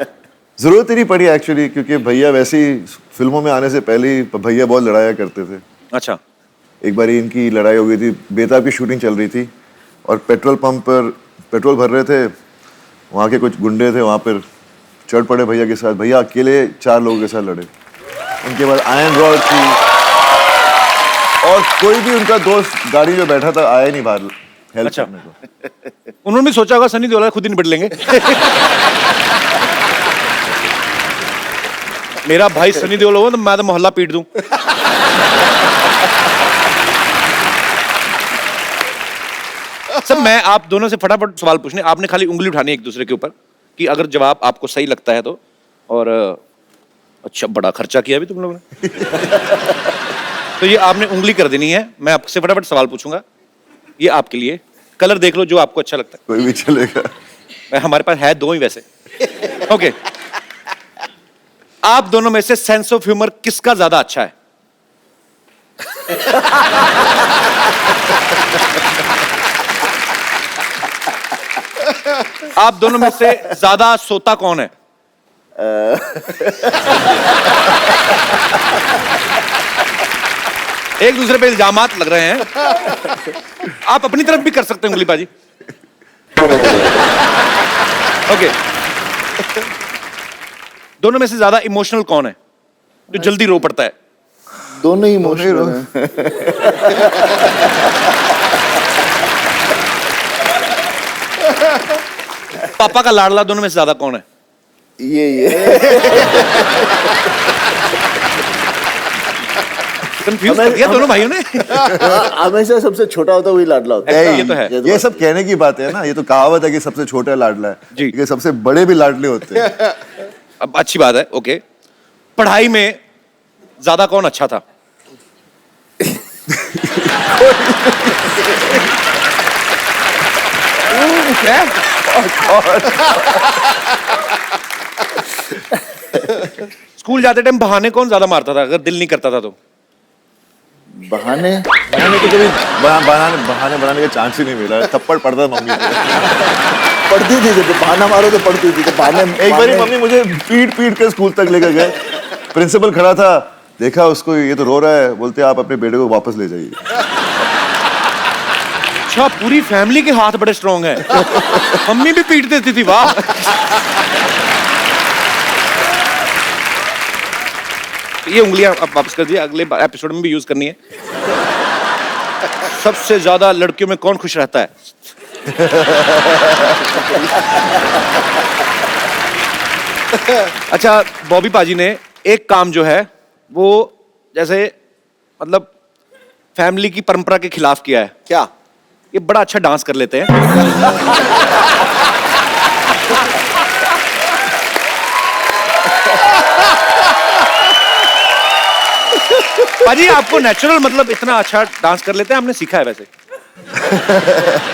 जरूरत ही नहीं पड़ी एक्चुअली, क्योंकि भैया वैसे ही फिल्मों में आने से पहले ही भैया बहुत लड़ाया करते थे। अच्छा। एक बार इनकी लड़ाई हो गई थी, बेताब की शूटिंग चल रही थी और पेट्रोल पंप पर पेट्रोल भर रहे थे। वहाँ के कुछ गुंडे थे, वहाँ पर चढ़ पड़े भैया के साथ। भैया अकेले 4 लोगों के साथ लड़े। उनके बाद आयरन रॉड थी और कोई भी उनका दोस्त गाड़ी में बैठा था आया नहीं बाहर हेल्प करने को। उन्होंने भी सोचा होगा सनी देओल खुद ही निपट लेंगे। मेरा भाई सनी देओल हो तो मैं तो मोहल्ला पीट दूं। सब मैं आप दोनों से फटाफट सवाल पूछने, आपने खाली उंगली उठानी एक दूसरे के ऊपर कि अगर जवाब आपको सही लगता है तो। और अच्छा बड़ा खर्चा किया भी तुम लोगों ने। तो ये आपने उंगली कर देनी है। मैं आपसे फटाफट सवाल पूछूंगा, ये आपके लिए कलर देख लो जो आपको अच्छा लगता है। कोई भी चलेगा। हमारे पास है 2 ही वैसे। ओके, आप दोनों में से सेंस ऑफ ह्यूमर किसका ज्यादा अच्छा है? आप दोनों में से ज्यादा सोता कौन है? एक दूसरे पे इल्जामात लग रहे हैं। आप अपनी तरफ भी कर सकते हैं उंगली बाजी। ओके, दोनों में से ज्यादा इमोशनल कौन है, जो जल्दी रो पड़ता है? दोनों ही इमोशनल हैं। पापा का लाडला दोनों में से ज्यादा कौन है? ये कंफ्यूज कर दिया दोनों भाइयों ने। हमेशा सबसे छोटा होता है वही लाडला होता है। ये तो है। ये सब कहने की बात है ना, ये तो कहावत है कि सबसे छोटा लाडला है जी। ये सबसे बड़े भी लाडले होते हैं। अब अच्छी बात है। ओके, पढ़ाई में ज्यादा कौन अच्छा था? स्कूल जाते टाइम बहाने कौन ज्यादा मारता था अगर दिल नहीं करता था तो? बहाने बहाने तो कभी बहाने बनाने का चांस ही नहीं मिला। थप्पड़ पड़ता था मम्मी से। पढ़ती थी जब बहाना मारो तो पढ़ती थी। तो बहाने एक बार मम्मी मुझे पीट कर स्कूल तक लेकर गए। प्रिंसिपल खड़ा था, देखा उसको, ये तो रो रहा है, बोलते आप अपने बेटे को वापस ले जाइए। अच्छा, पूरी फैमिली के हाथ बड़े स्ट्रॉन्ग है। मम्मी भी पीट देती थी, वाह। ये उंगलियां आप वापस कर दिए, अगले एपिसोड में भी यूज करनी है। सबसे ज्यादा लड़कियों में कौन खुश रहता है? अच्छा, बॉबी पाजी ने एक काम जो है वो जैसे मतलब फैमिली की परंपरा के खिलाफ किया है। क्या? ये बड़ा अच्छा डांस कर लेते हैं। पाजी आपको नेचुरल मतलब इतना अच्छा डांस कर लेते हैं, हमने सीखा है वैसे।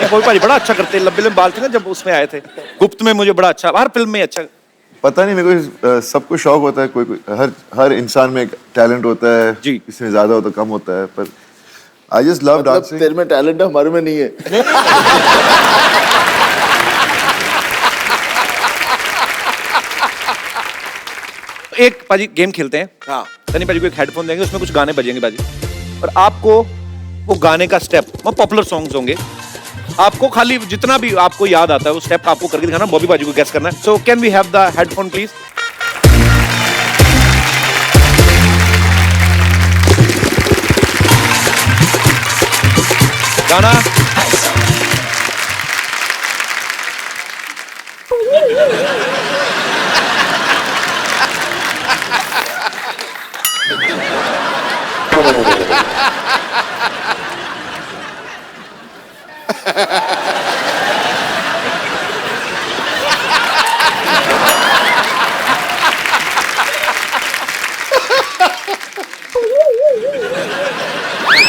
कोई पाजी बड़ा अच्छा करते हैं, लंबे लंबे बाल थे ना जब उसमें आए थे गुप्त में, मुझे बड़ा अच्छा, हर फिल्म में अच्छा। पता नहीं, मेरे को सबको शौक होता है, कोई हर इंसान में टैलेंट होता है जी, किसी ज्यादा होता कम होता है, पर आई जस्ट लव डांसिंग। तेरे में टैलेंट है, हमारे में नहीं है। एक पाजी गेम खेलते हैं। हाँ, सनी पाजी को एक हेडफोन देंगे, उसमें कुछ गाने बजेंगे पाजी, और आपको वो गाने का स्टेप, वो पॉपुलर सॉन्ग्स होंगे, आपको खाली जितना भी आपको याद आता है वो स्टेप आपको करके दिखाना, बॉबी पाजी को गेस करना है। So can we have the headphone please? गाना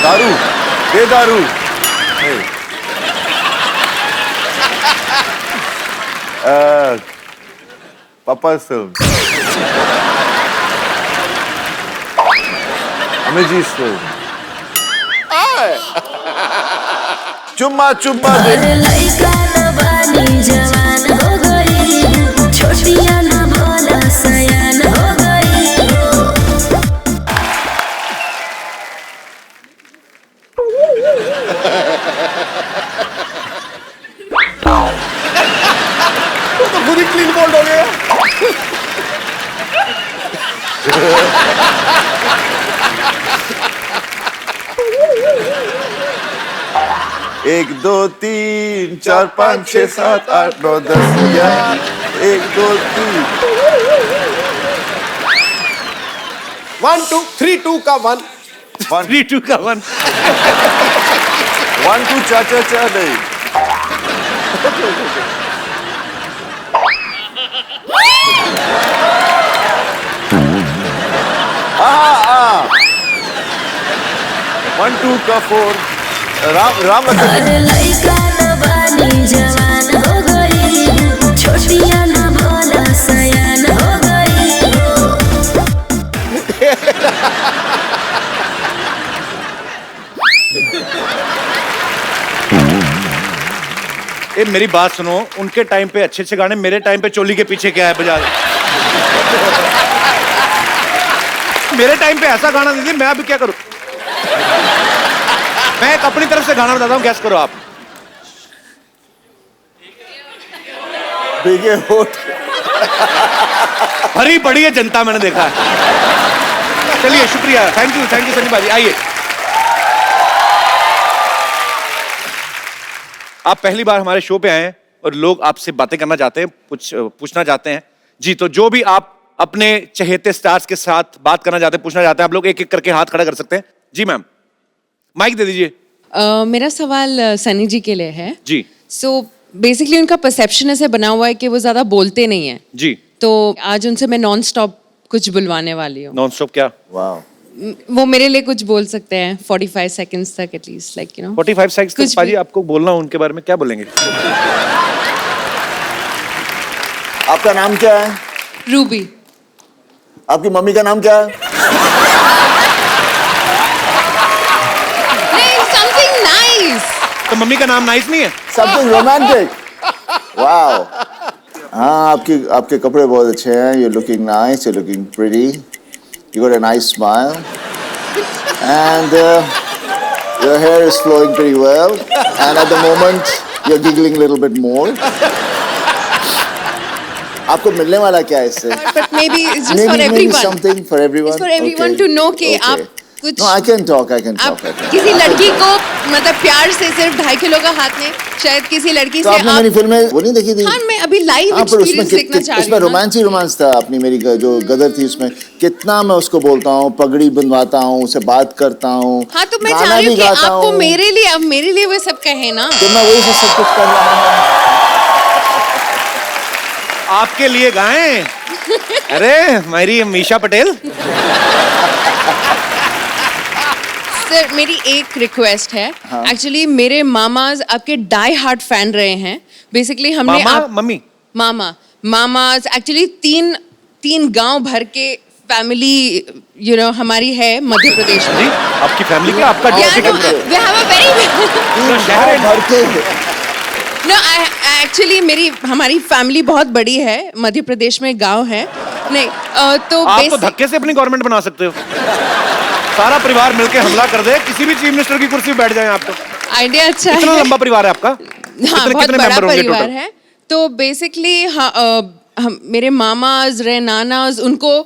दारू, ये दारू। पापा फिल्म, अमेजी फिल्म, चुम्मा चुम्मा दे। अरे लइका न बानी जवान हो गई, छोटिया न भोला सयान हो गई। तो खुद ही क्लीन बोल्ड हो गया। एक दो तीन चार पाँच छः सात आठ नौ 10 11। 1 2 3 1 2 3 2 का 1 3 2 का 1 1 2 चा चा चा नहीं। आ 1 2 का 4 राम राम। अरे लइका न बानी जवान हो गई हूँ, छोटिया न भोला सयान हो गई हूँ। ए मेरी बात सुनो, उनके टाइम पे अच्छे अच्छे गाने, मेरे टाइम पे चोली के पीछे क्या है बजा मेरे टाइम पे ऐसा गाना दीजिए, मैं अभी क्या करूं? मैं एक अपनी तरफ से गाना बताता हूं, गैस करो आप। भीगे होठ। भरी पड़ी है जनता, मैंने देखा है। चलिए शुक्रिया, थैंक यू सनी भाई। आइए, आप पहली बार हमारे शो पे आए हैं और लोग आपसे बातें करना चाहते हैं, कुछ पूछना चाहते हैं जी। तो जो भी आप अपने चहेते स्टार्स के साथ बात करना चाहते हैं, पूछना चाहते हैं, आप लोग एक एक करके हाथ खड़ा कर सकते हैं। जी मैम, माइक दे दीजिए। मेरा सवाल सनी जी के लिए है जी। सो बेसिकली उनका परसेप्शन ऐसे बना हुआ है कि वो ज्यादा बोलते नहीं है जी। तो आज उनसे मैं नॉन स्टॉप कुछ बुलवाने वाली हूँ। नॉन स्टॉप क्या? वाह, वो मेरे लिए कुछ बोल सकते हैं 45 सेकंड्स तक at least, like you know 45 seconds तक। पाजी आपको बोलना उनके बारे में, क्या बोलेंगे? आपका नाम क्या है? रूबी। आपकी मम्मी का नाम क्या है? नहीं, समथिंग नाइस। तो मम्मी का नाम नाइस नहीं है? Something romantic. वाओ। हाँ, आपके कपड़े बहुत अच्छे हैं। You're looking nice, you're looking pretty. You got a nice smile, and your hair is flowing pretty well. And at the moment, you're giggling a little bit more. आपको मिलने वाला क्या है इससे? But maybe it's just for maybe everyone. something for everyone. It's for everyone Okay. to know कि Okay. आप कुछ No, I can talk. आप किसी लड़की को मतलब प्यार से सिर्फ 2.5 किलो का हाथ में, शायद किसी लड़की तो से आपने मेरी फिल्म में वो नहीं देखी थी? हाँ, मैं अभी लाइव हाँ, पर एक्सपीरियंस देखना चाह रही उसमें हूँ। रोमांस था। अपनी मेरी जो गदर थी उसमें कितना मैं उसको बोलता हूँ, पगड़ी बंधवाता हूँ, उसे बात करता हूँ। हाँ, तो मैं गाना चाह रही हूँ भी कि गाता आपको हूँ। मेरे लिए वो सब कहे ना। तो मैं वही से सब कुछ कर रहा हूँ। आपके लिए गाएं? अरे मेरी मीशा पटेल। सर, मेरी एक रिक्वेस्ट है। हाँ। एक्चुअली मेरे मामाज आपके डाई हार्ट फैन रहे हैं। बेसिकली हमने मम्मी मामाज एक्चुअली तीन गांव भर के फैमिली हमारी है मध्य प्रदेश में। आपकी फैमिली क्या? आपका we have a very भर के No, एक्चुअली हमारी फैमिली बहुत बड़ी है, मध्य प्रदेश में गांव है। नहीं तो आप तो धक्के से अपनी गवर्नमेंट बना सकते हो। सारा परिवार मिलके हमला कर दे, किसी भी चीफ मिनिस्टर की कुर्सी पे बैठ जाए आप तो। आइडिया अच्छा है। कितना लंबा परिवार है आपका? हाँ, बहुत बड़ा परिवार है। तो बेसिकली मेरे मामाज रहे, नानाज, उनको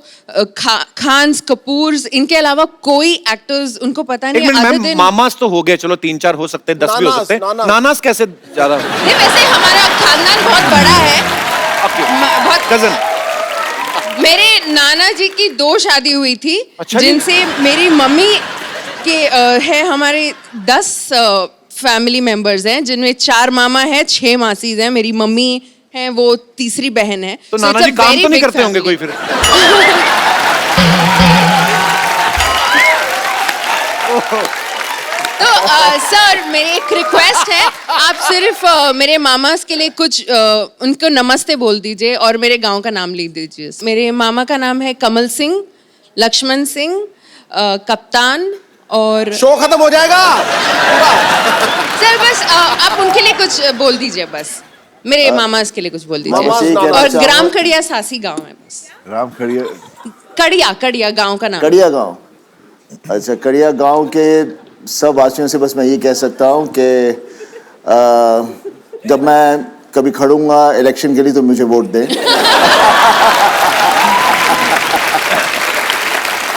खान्स, कपूर्स, इनके अलावा कोई एक्टर्स उनको पता नहीं। मैम, मामास तो हो गए, चलो 3-4 हो सकते हैं, 10 भी हो सकते हैं। नानास कैसे ज्यादा? नहीं, वैसे हमारा खानदान बहुत बड़ा है। बहुत कजन। मेरे नाना जी की 2 शादी हुई थी। अच्छा, जिनसे मेरी मम्मी के है हमारे 10 फैमिली मेंबर्स हैं, जिनमें 4 मामा हैं, 6 मासीज हैं। मेरी मम्मी है, वो तीसरी बहन है। तो नाना जी काम तो नहीं करते होंगे कोई फिर? तो सर, मेरी एक रिक्वेस्ट है, आप सिर्फ मेरे मामास के लिए कुछ उनको नमस्ते बोल दीजिए और मेरे गांव का नाम लिख दीजिए। मेरे मामा का नाम है कमल सिंह, लक्ष्मण सिंह, कप्तान और शो खत्म हो जाएगा। सर बस आप उनके लिए कुछ बोल दीजिए, बस मेरे मामास के लिए कुछ बोल दीजिए। मामास और ग्राम कड़िया सासी गांव है बस। राम कड़िया गांव का नाम। कड़िया गांव। अच्छा, कड़िया गांव के सब वासियों से बस मैं ये कह सकता हूँ कि जब मैं कभी खड़ूंगा इलेक्शन के लिए तो मुझे वोट दें।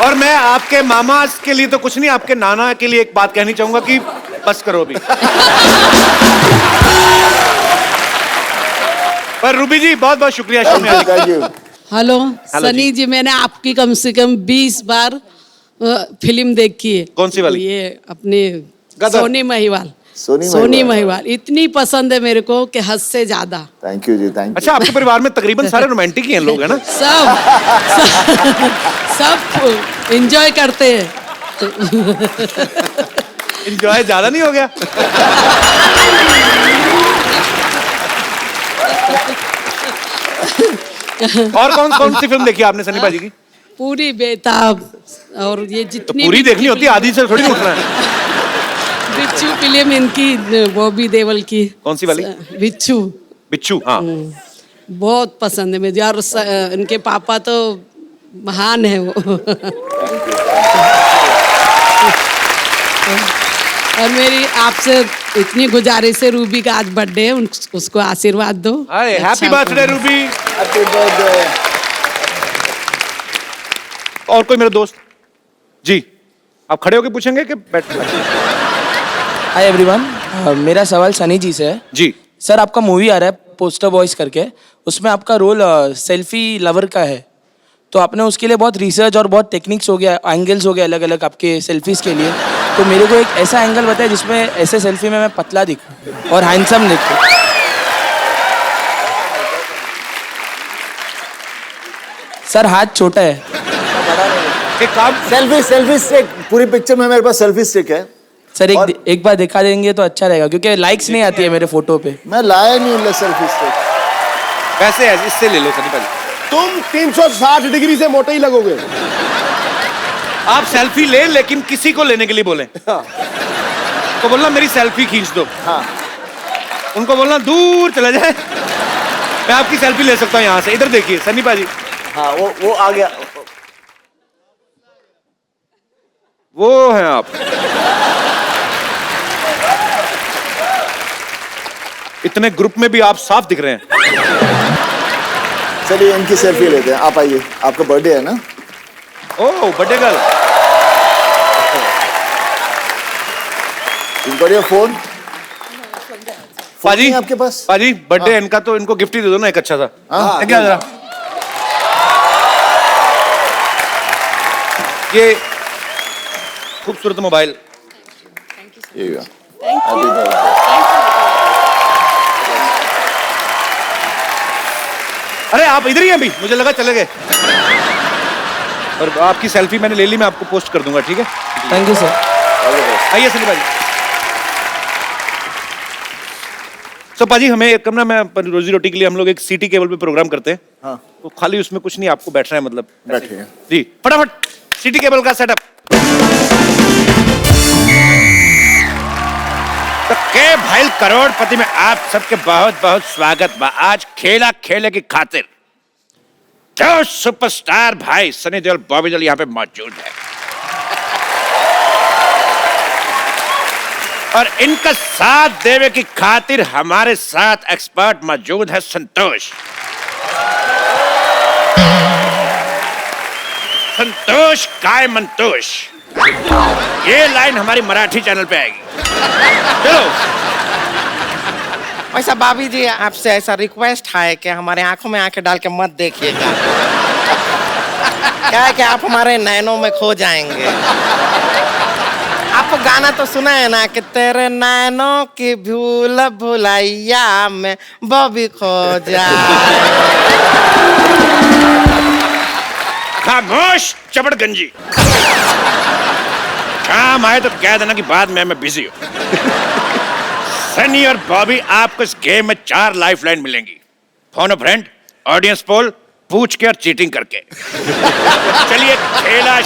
और मैं आपके मामा के लिए तो कुछ नहीं, आपके नाना के लिए एक बात कहनी चाहूंगा कि बस करो अभी। पर रूबी जी बहुत बहुत शुक्रिया। Thank you. हेलो सनी जी, मैंने आपकी कम से कम 20 बार फिल्म देखी है। कौन सी वाली? ये अपनी सोनी महिवाल। सोनी महिवाल इतनी पसंद है मेरे को कि हद से ज्यादा। Thank you ji, thank you. अच्छा, आपके परिवार में तकरीबन सारे रोमांटिक ही हैं लोग, है ना? सब एंजॉय करते हैं। एंजॉय ज्यादा नहीं हो गया? और कौन कौन सी फिल्म देखी आपने सनी पाजी की? पूरी बेताब और ये तो जितनी पूरी देखनी होती है, आधी से थोड़ी उठना है। बिच्छू फिल्म इनकी, बॉबी देओल की। कौन सी वाली? बिच्छू। बिच्छू, हाँ। बहुत पसंद है मुझे, और इनके पापा तो महान है वो। और मेरी आपसे इतनी गुजारिश है, रूबी का आज बर्थडे है, उसको आशीर्वाद दो। अरे happy birthday Ruby. Happy birthday. और कोई मेरा दोस्त? जी, आप खड़े होके पूछेंगे कि बैठ? हाय एवरीवन, मेरा सवाल सनी जी से है। जी सर, आपका मूवी आ रहा है पोस्टर बॉयज करके, उसमें आपका रोल सेल्फी लवर का है, तो आपने उसके लिए बहुत रिसर्च और बहुत टेक्निक्स हो गया, एंगल्स हो गए अलग अलग आपके सेल्फीज के लिए, तो मेरे को एक ऐसा एंगल बताए जिसमें ऐसे सेल्फी में मैं पतला दिखूं और हैंडसम दिखूं। सर हाथ छोटा है। एक काम, सेल्फी स्टिक, पूरी पिक्चर में मेरे पास सेल्फी स्टिक है। सर एक बार दिखा देंगे तो अच्छा रहेगा, क्योंकि लाइक्स नहीं आती है मेरे फोटो पे। मैं लाया नहीं हूँ सेल्फी स्टिक। कैसे है? इससे ले लो सनी पाजी। तुम 360 डिग्री से मोटे ही लगोगे। आप सेल्फी ले, लेकिन किसी को लेने के लिए बोले। तो बोलना मेरी सेल्फी खींच दो। हाँ। उनको बोलना दूर चला जाए, मैं आपकी सेल्फी ले सकता हूँ यहाँ से। इधर देखिए सनी पाजी। हाँ, वो आ गया। वो हैं आप। इतने ग्रुप में भी आप साफ दिख रहे हैं। चलिए इनकी सेल्फी लेते हैं, आप आइए। आपका बर्थडे है ना? ओह, बर्थडे गर्ल। बढ़िया फोन पाजी आपके पास? पाजी बर्थडे है इनका, तो इनको गिफ्ट ही दे दो ना एक अच्छा सा। हाँ, क्या जरा ये खूबसूरत मोबाइल। अरे आप इधर ही हैं अभी, मुझे लगा चले गए। और आपकी सेल्फी मैंने ले ली, मैं आपको पोस्ट कर दूंगा, ठीक है? Thank you sir. आइए सनी भाई। तो पाजी हमें एक ना, मैं रोजी रोटी के लिए हम लोग एक सिटी केबल पे प्रोग्राम करते हैं। हाँ। तो खाली उसमें कुछ नहीं, आपको बैठना है, मतलब बैठिए। जी फटाफट सिटी केबल का सेटअप। तो के भाई करोड़पति में आप सबके बहुत बहुत स्वागत बा। आज खेला खेले की खातिर जो सुपरस्टार भाई सनी देओल, बॉबी देओल यहाँ पे मौजूद है, और इनका साथ देवे की खातिर हमारे साथ एक्सपर्ट मौजूद है संतोष। संतोष काय मंतोष, ये लाइन हमारी मराठी चैनल पे आएगी। चलो। वैसा भाभी जी, आपसे ऐसा रिक्वेस्ट है कि हमारे आंखों में आंखें डाल के मत देखिएगा। क्या है कि आप हमारे नैनों में खो जाएंगे। आपको गाना तो सुना है ना कि तेरे नैनों की भूल भुलैया में बॉबी खो जाए। खामोश चबड़गंजी। काम आए तो कह देना कि बाद में मैं बिजी हूँ। सनी और बॉबी, आपको इस गेम में 4 लाइफलाइन मिलेंगी। फोन अ फ्रेंड, ऑडियंस पोल, पूछ के और चीटिंग करके। चलिए खेला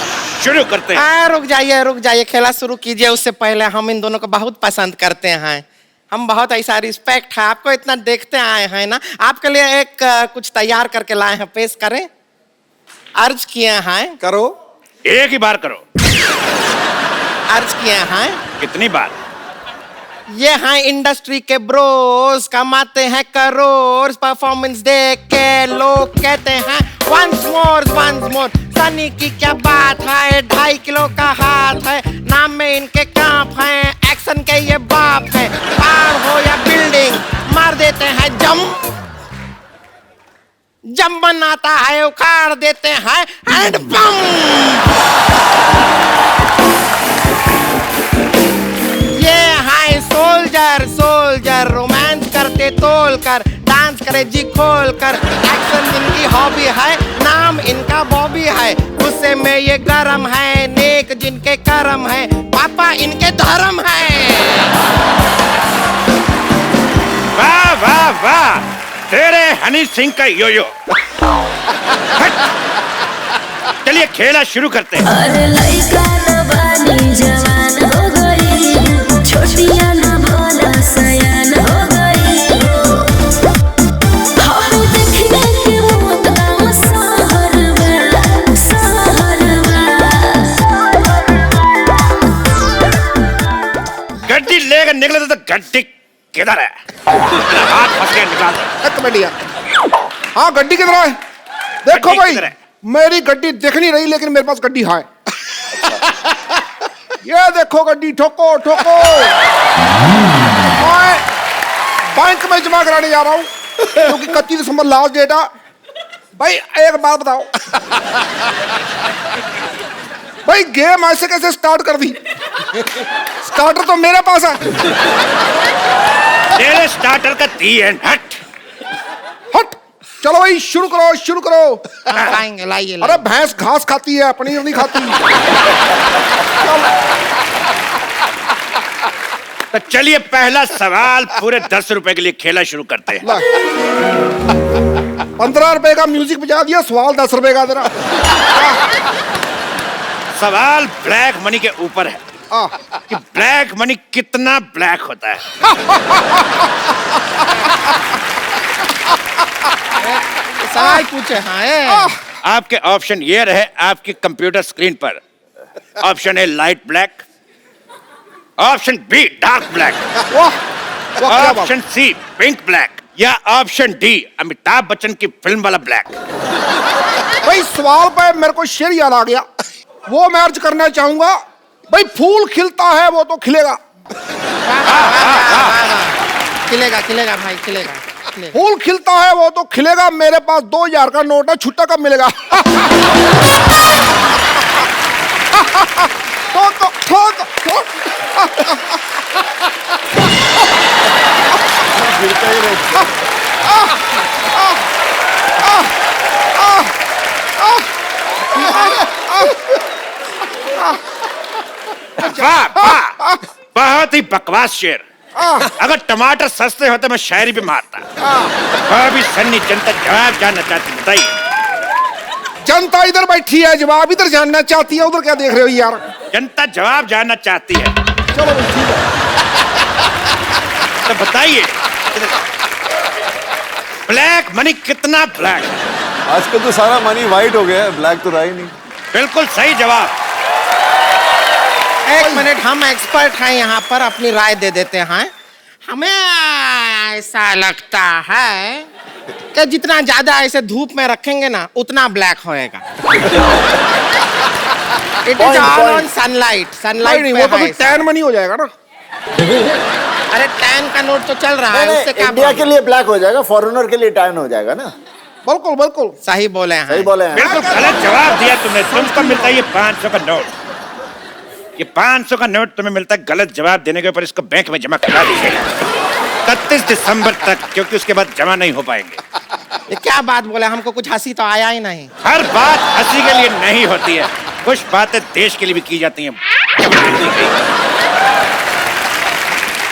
शुरू करते हैं। रुक जाइए, खेला शुरू कीजिए। उससे पहले हम इन दोनों को बहुत पसंद करते हैं। हम बहुत ऐसा रिस्पेक्ट है, आपको इतना देखते आए हैं ना, आपके लिए एक कुछ तैयार करके लाए हैं, पेश करें। अर्ज किए हैं। करो। एक ही बार करो। अर्ज किए हैं। कितनी बार? ये हैं इंडस्ट्री के ब्रोस, कमाते हैं करोड़, परफॉर्मेंस देख के लोग कहते हैं वंस मोर। सनी की क्या बात है, 2.5 किलो का हाथ है, नाम में इनके कांप हैं, एक्शन के ये बाप है। पार हो या बिल्डिंग, मार देते हैं जम बनाता है, उखाड़ देते हैं हैंड बम। ये है सोल्जर, रोमांस करते तोल कर, डांस करे जी खोल कर, एक्शन जिनकी हॉबी है, नाम इनका बॉबी है, गुस्से में ये गरम है, नेक जिनके करम है, पापा इनके धर्म है। वाह वाह वाह, तेरे हनी सिंह का योयो। चलिए खेला शुरू करते हैं। अरे लइका न बानी जवान हो गई, छोटिया न भोला सयान हो गई। हम देखने के मौत गाँव सहरवा, गड्डी लेकर निकले तो गड्डी किधर है? हाथ फंस गया, निकाल दो। एक मिनट यार। हाँ गड्डी किधर है? देखो गड्डी भाई, किधर है? मेरी गड्डी दिख नहीं रही लेकिन मेरे पास गड्डी है। ये देखो गड्डी, ठोको ठोको। मैं बैंक में जमा कराने जा रहा हूँ क्योंकि 31 दिसंबर लास्ट डेट है। भाई एक बात बताओ, भाई गेम ऐसे कैसे स्टार्ट कर दी? स्टार्टर तो मेरे पास है। तेरे स्टार्टर का दी एंड हट। हट, चलो भाई शुरू करो शुरू करो। लाएंगे, लाइए। अरे भैंस घास खाती है, पनीर नहीं खाती। तो चलिए पहला सवाल पूरे 10 रुपए के लिए खेला शुरू करते हैं। 15 रुपए का म्यूजिक बजा दिया, सवाल 10 रुपए का तेरा। सवाल ब्लैक मनी के ऊपर है कि ब्लैक मनी कितना ब्लैक होता है। सवाल पूछे। हाँ आपके ऑप्शन ये रहे आपकी कंप्यूटर स्क्रीन पर। Option A light black, option B dark black, option C pink black, या ऑप्शन डी अमिताभ बच्चन की फिल्म वाला ब्लैक। भाई सवाल पे मेरे को शेर याद आ गया, वो मैं अर्ज करना चाहूंगा। भाई फूल खिलता है वो तो खिलेगा। खिलेगा खिलेगा भाई, खिलेगा। फूल खिलता है वो तो खिलेगा। मेरे पास 2000 का नोट है, छुट्टा कब मिलेगा? ठोक ठोक ठोक। वाह वाह, बहुत ही बकवास शेर। अगर टमाटर सस्ते होते मैं शायरी भी मारता। अभी सन्नी जनता जवाब जानना चाहती, बताइए। जनता इधर बैठी है, जवाब इधर जानना चाहती है, उधर क्या देख रहे हो यार? जनता जवाब जानना चाहती है। चलो ठीक है, तो बताइए ब्लैक मनी कितना ब्लैक है? आजकल तो सारा मनी वाइट हो गया है, ब्लैक तो रहा ही नहीं। बिल्कुल सही जवाब। एक मिनट, हम एक्सपर्ट हैं यहाँ पर, अपनी राय दे देते हैं। हमें ऐसा लगता है कि जितना ज्यादा ऐसे धूप में रखेंगे ना उतना ब्लैक होएगा। It is all on sunlight. Sunlight नहीं, वो तो फिर टैन मनी हो जाएगा ना। अरे टैन का नोट तो चल रहा है, उससे क्या इंडिया के लिए ब्लैक हो जाएगा, फॉरेनर के लिए टैन हो जाएगा ना। बिल्कुल बिल्कुल सही बोले हैं। सही बोले हैं। बिल्कुल गलत जवाब दिया तुमने। तुमको मिलता है ये 500 का नोट। ये 500 का नोट तुम्हें मिलता है गलत जवाब देने के ऊपर। इसको बैंक में जमा करा दीजिएगा 31 दिसंबर तक, क्योंकि उसके बाद जमा नहीं हो पाएंगे। ये क्या बात बोले, हमको कुछ हंसी तो आया ही नहीं। हर बात हंसी के लिए नहीं होती है, कुछ बातें देश के लिए भी की जाती हैं।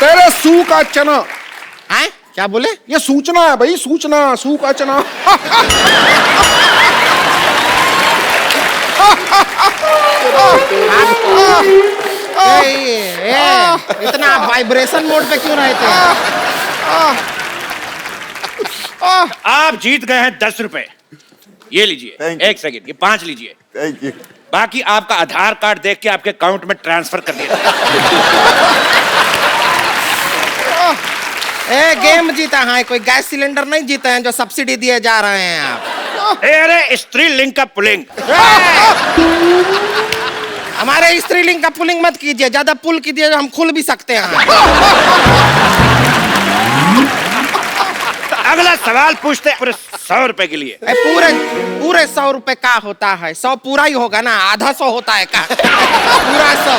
तेरे सू का चना है? क्या बोले? ये सूचना है भाई, सूचना, सू का चना। इतना वाइब्रेशन मोड पे क्यों रहते हैं? आप जीत गए हैं 10 रुपए। ये लीजिए, एक सेकंड, ये 5 लीजिए। Thank you. बाकी आपका आधार कार्ड देख के आपके अकाउंट में ट्रांसफर कर दिया। गेम जीता है, कोई गैस सिलेंडर नहीं जीते हैं जो सब्सिडी दिए जा रहे हैं आप। अरे स्त्रीलिंग का पुलिंग। हमारे स्त्रीलिंग का पुलिंग मत कीजिए, ज्यादा पुल कीजिए हम खुल भी सकते हैं। अगला सवाल पूछते हैं पूरे 100 रुपए के लिए। पूरे 100 रुपए का होता है? 100 पूरा ही होगा ना, आधा 100 होता है का? पूरा 100।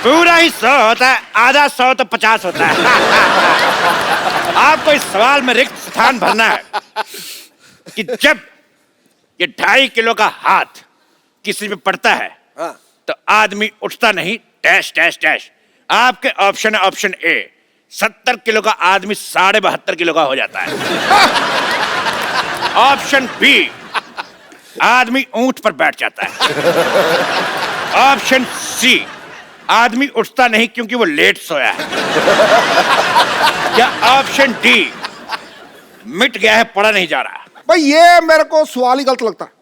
पूरा ही 100 होता है, आधा 100 तो 50 होता है। आपको इस सवाल में रिक्त स्थान भरना है कि जब ये 2.5 किलो का हाथ किसी पे पड़ता है तो आदमी उठता नहीं, डैश डैश डैश। आपके ऑप्शन है ऑप्शन ए 70 किलो का आदमी 72.5 किलो का हो जाता है। ऑप्शन बी, आदमी ऊंट पर बैठ जाता है। ऑप्शन सी, आदमी उठता नहीं क्योंकि वो लेट सोया है। या ऑप्शन डी, मिट गया है, पड़ा नहीं जा रहा। भाई ये मेरे को सवाल ही गलत लगता है।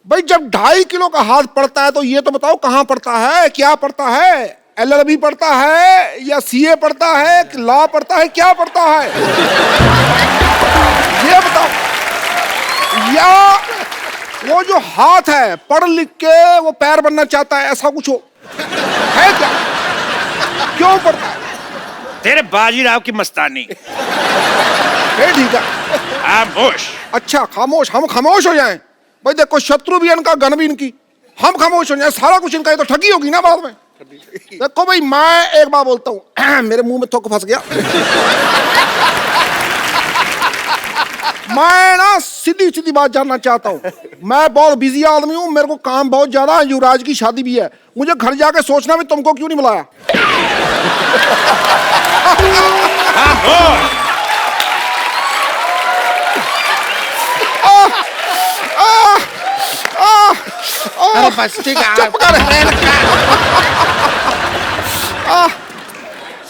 भाई जब 2.5 किलो का हाथ पड़ता है तो ये तो बताओ कहां पड़ता है, क्या पड़ता है? LLB पड़ता है या CA पड़ता है, लॉ पड़ता है, क्या पड़ता है? ये बताओ। या वो जो हाथ है पढ़ लिख के वो पैर बनना चाहता है, ऐसा कुछ हो है क्या? क्यों पड़ता है? तेरे बाजीराव की मस्तानी। ठीक है, खामोश। अच्छा खामोश, हम खामोश हो जाएं? भाई देखो, शत्रु भी इनका, गन भी इनकी, हम खामोश हो जाएं, सारा कुछ इनका, ये तो ठगी होगी ना बाद में। देखो भाई, मैं एक बार बोलता हूँ, मेरे मुंह में थोक फंस गया। मैं ना सीधी सीधी बात जानना चाहता हूँ। मैं बहुत बिजी आदमी हूँ, मेरे को काम बहुत ज्यादा है, युवराज की शादी भी है, मुझे घर जाके सोचना भी तुमको क्यों नहीं बुलाया। अरे बस ठीक है,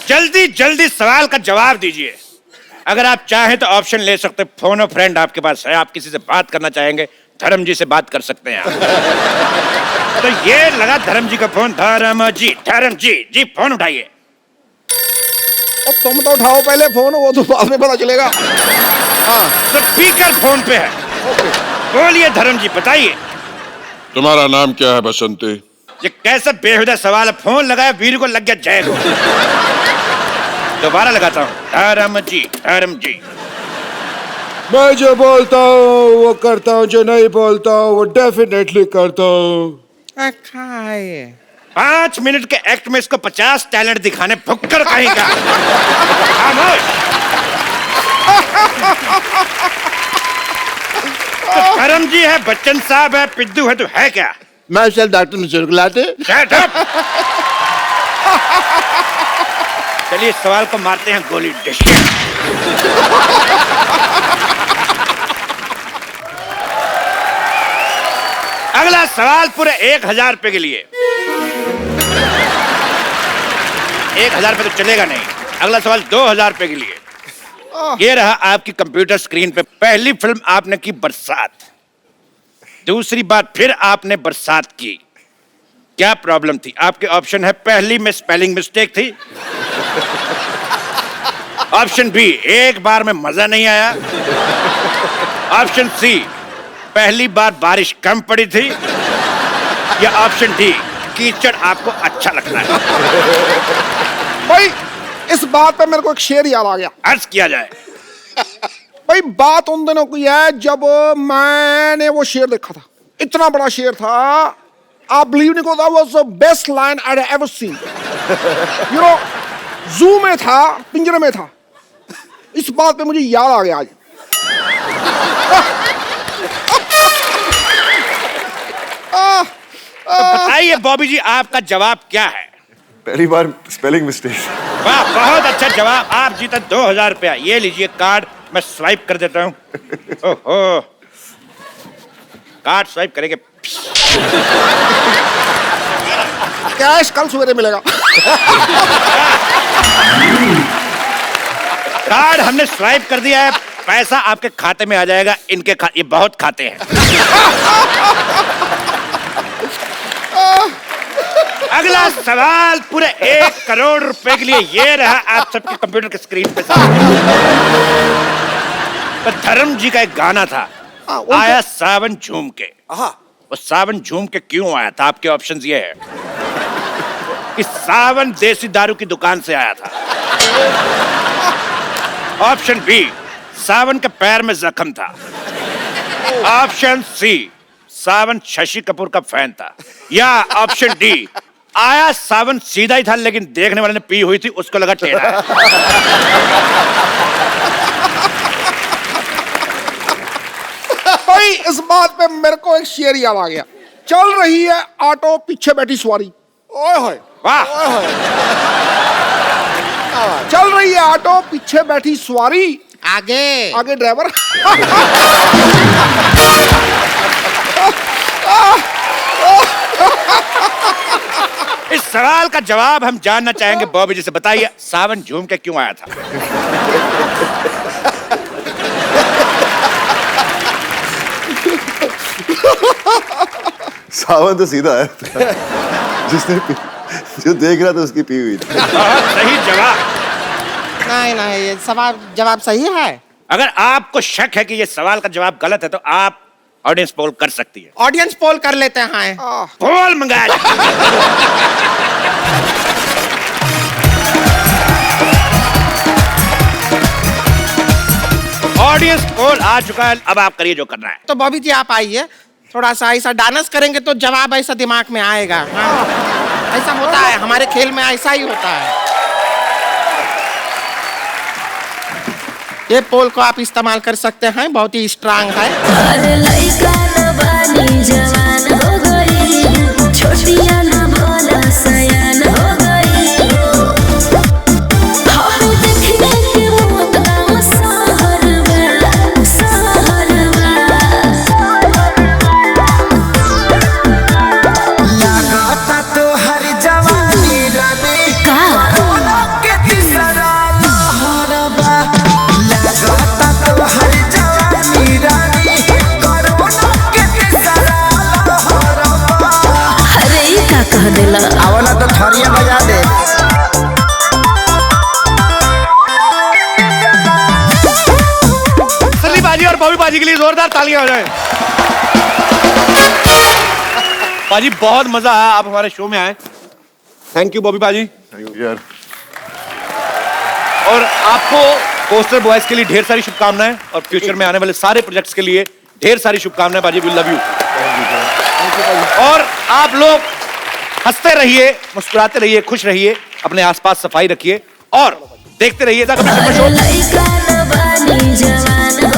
जल्दी जल्दी सवाल का जवाब दीजिए। अगर आप चाहें तो ऑप्शन ले सकते, फोन ऑफ फ्रेंड आपके पास है, आप किसी से बात करना चाहेंगे, धर्म जी से बात कर सकते हैं आप। तो ये लगा धर्म जी का फोन। धर्म जी जी फोन उठाइए। अब तुम तो उठाओ पहले फोन, वो तो बाद में पता चलेगा। हाँ, तो स्पीकर फोन पे है। बोलिए धर्म जी, बताइए। तुम्हारा नाम क्या है बसंती? ये कैसा बेहुदा सवाल है, फोन लगाया वीर को लग गया जय को। दोबारा लगाता हूँ। धर्म जी। मैं जो बोलता हूँ वो करता हूँ, जो नहीं बोलता हूँ वो डेफिनेटली करता हूँ। 5 मिनट के एक्ट में इसको 50 टैलेंट दिखाने, भुक्कड़ कहीं का। खामोश। तो धर्म जी है, बच्चन साहब है, पिद्दू है, तो है क्या? मैं चल डॉक्टर मिश्र को लाते। चलिए सवाल को मारते हैं गोली। डिश। अगला सवाल पूरे 1000 रुपए के लिए। 1000 रुपए तो चलेगा नहीं। अगला सवाल 2000 रुपए के लिए। ये रहा आपकी कंप्यूटर स्क्रीन पे। पहली फिल्म आपने की बरसात, दूसरी बार फिर आपने बरसात की, क्या प्रॉब्लम थी? आपके ऑप्शन है, पहली में स्पेलिंग मिस्टेक थी। ऑप्शन बी, एक बार में मजा नहीं आया। ऑप्शन सी, पहली बार बारिश कम पड़ी थी। या ऑप्शन डी, कीचड़ आपको अच्छा लगता है। भाई इस बात पे मेरे को एक शेर याद आ गया, अर्ज किया जाए। भाई बात उन दिनों की है जब मैंने वो शेर देखा था, इतना बड़ा शेर था, आप बिलीव नहीं करो, was the best line I have ever seen. You know, जू में था, पिंजरे में था। इस बात पे मुझे याद आ गया आज। तो बताइए बॉबी जी, आपका जवाब क्या है? पहली बार स्पेलिंग मिस्टेक। वाह, बहुत अच्छा जवाब। आप जीते 2000 रुपया। ये लीजिए कार्ड, मैं स्वाइप कर देता हूँ। ओहो, कार्ड स्वाइप करेंगे। कैश कल सवेरे मिलेगा। कार्ड हमने स्वाइप कर दिया है, पैसा आपके खाते में आ जाएगा। इनके ये बहुत खाते हैं। अगला सवाल पूरे 1 करोड़ रुपए के लिए। ये रहा आप सबके कंप्यूटर के स्क्रीन पे। तो धर्म जी का एक गाना था, आया सावन झूम के। वो सावन झूम के क्यों आया था? आपके ऑप्शंस ये है कि सावन देसी दारू की दुकान से आया था। ऑप्शन बी, सावन के पैर में जख्म था। ऑप्शन सी, सावन शशि कपूर का फैन था। या ऑप्शन डी, आया सावन सीधा ही था लेकिन देखने वाले ने पी हुई थी, उसको लगा टेढ़ा। भाई इस बात पे मेरे को एक शेर याद आ गया। चल रही है ऑटो, पीछे बैठी सवारी। ओए होए, वाह। चल रही है ऑटो, पीछे बैठी सवारी, आगे आगे ड्राइवर। इस सवाल का जवाब हम जानना चाहेंगे बॉबी जी से। बताइए, सावन झूम के क्यों आया था? सावन तो सीधा है। जो देख रहा था उसकी पी हुई थी। सही जवाब। नहीं ये सवाल जवाब सही है। अगर आपको शक है कि ये सवाल का जवाब गलत है तो आप ऑडियंस पोल कर सकती है। ऑडियंस पोल कर लेते हैं। पोल मंगाया जाए। ऑडियंस पोल आ चुका है, अब आप करिए जो करना है। तो बॉबी जी आप आइए, थोड़ा सा ऐसा डांस करेंगे तो जवाब ऐसा दिमाग में आएगा। हाँ। ऐसा होता है हमारे खेल में, ऐसा ही होता है। ये पोल को आप इस्तेमाल कर सकते हैं, बहुत ही स्ट्रांग है। अरे लइका न बानी जवान हो गई, छोटिया न भोला सयान हो गई। हम देखने के मौत गाँव सहरवा, सहरवा। लागता तो हर जवानी रानी का के तीसरा लहरबा। लागता तो हर जवानी रानी कोरोना के तीसरा लहरबा। अरे ई का कह देला। आवला तो थरिया बजा दे। सनी बाजी और बॉबी बाजी के लिए जोरदार तालियां हो जाए। बाजी बहुत मजा आया, आप हमारे शो में आए। थैंक यू बॉबी बाजी। यार और आपको पोस्टर बॉयज के लिए ढेर सारी शुभकामनाएं और फ्यूचर में आने वाले सारे प्रोजेक्ट्स के लिए ढेर सारी शुभकामनाएं। बाजी वी लव यू। और आप लोग हंसते रहिए, मुस्कुराते रहिए, खुश रहिए, अपने आसपास सफाई रखिए और देखते रहिए द कपिल शर्मा शो। लइका न बानी जवान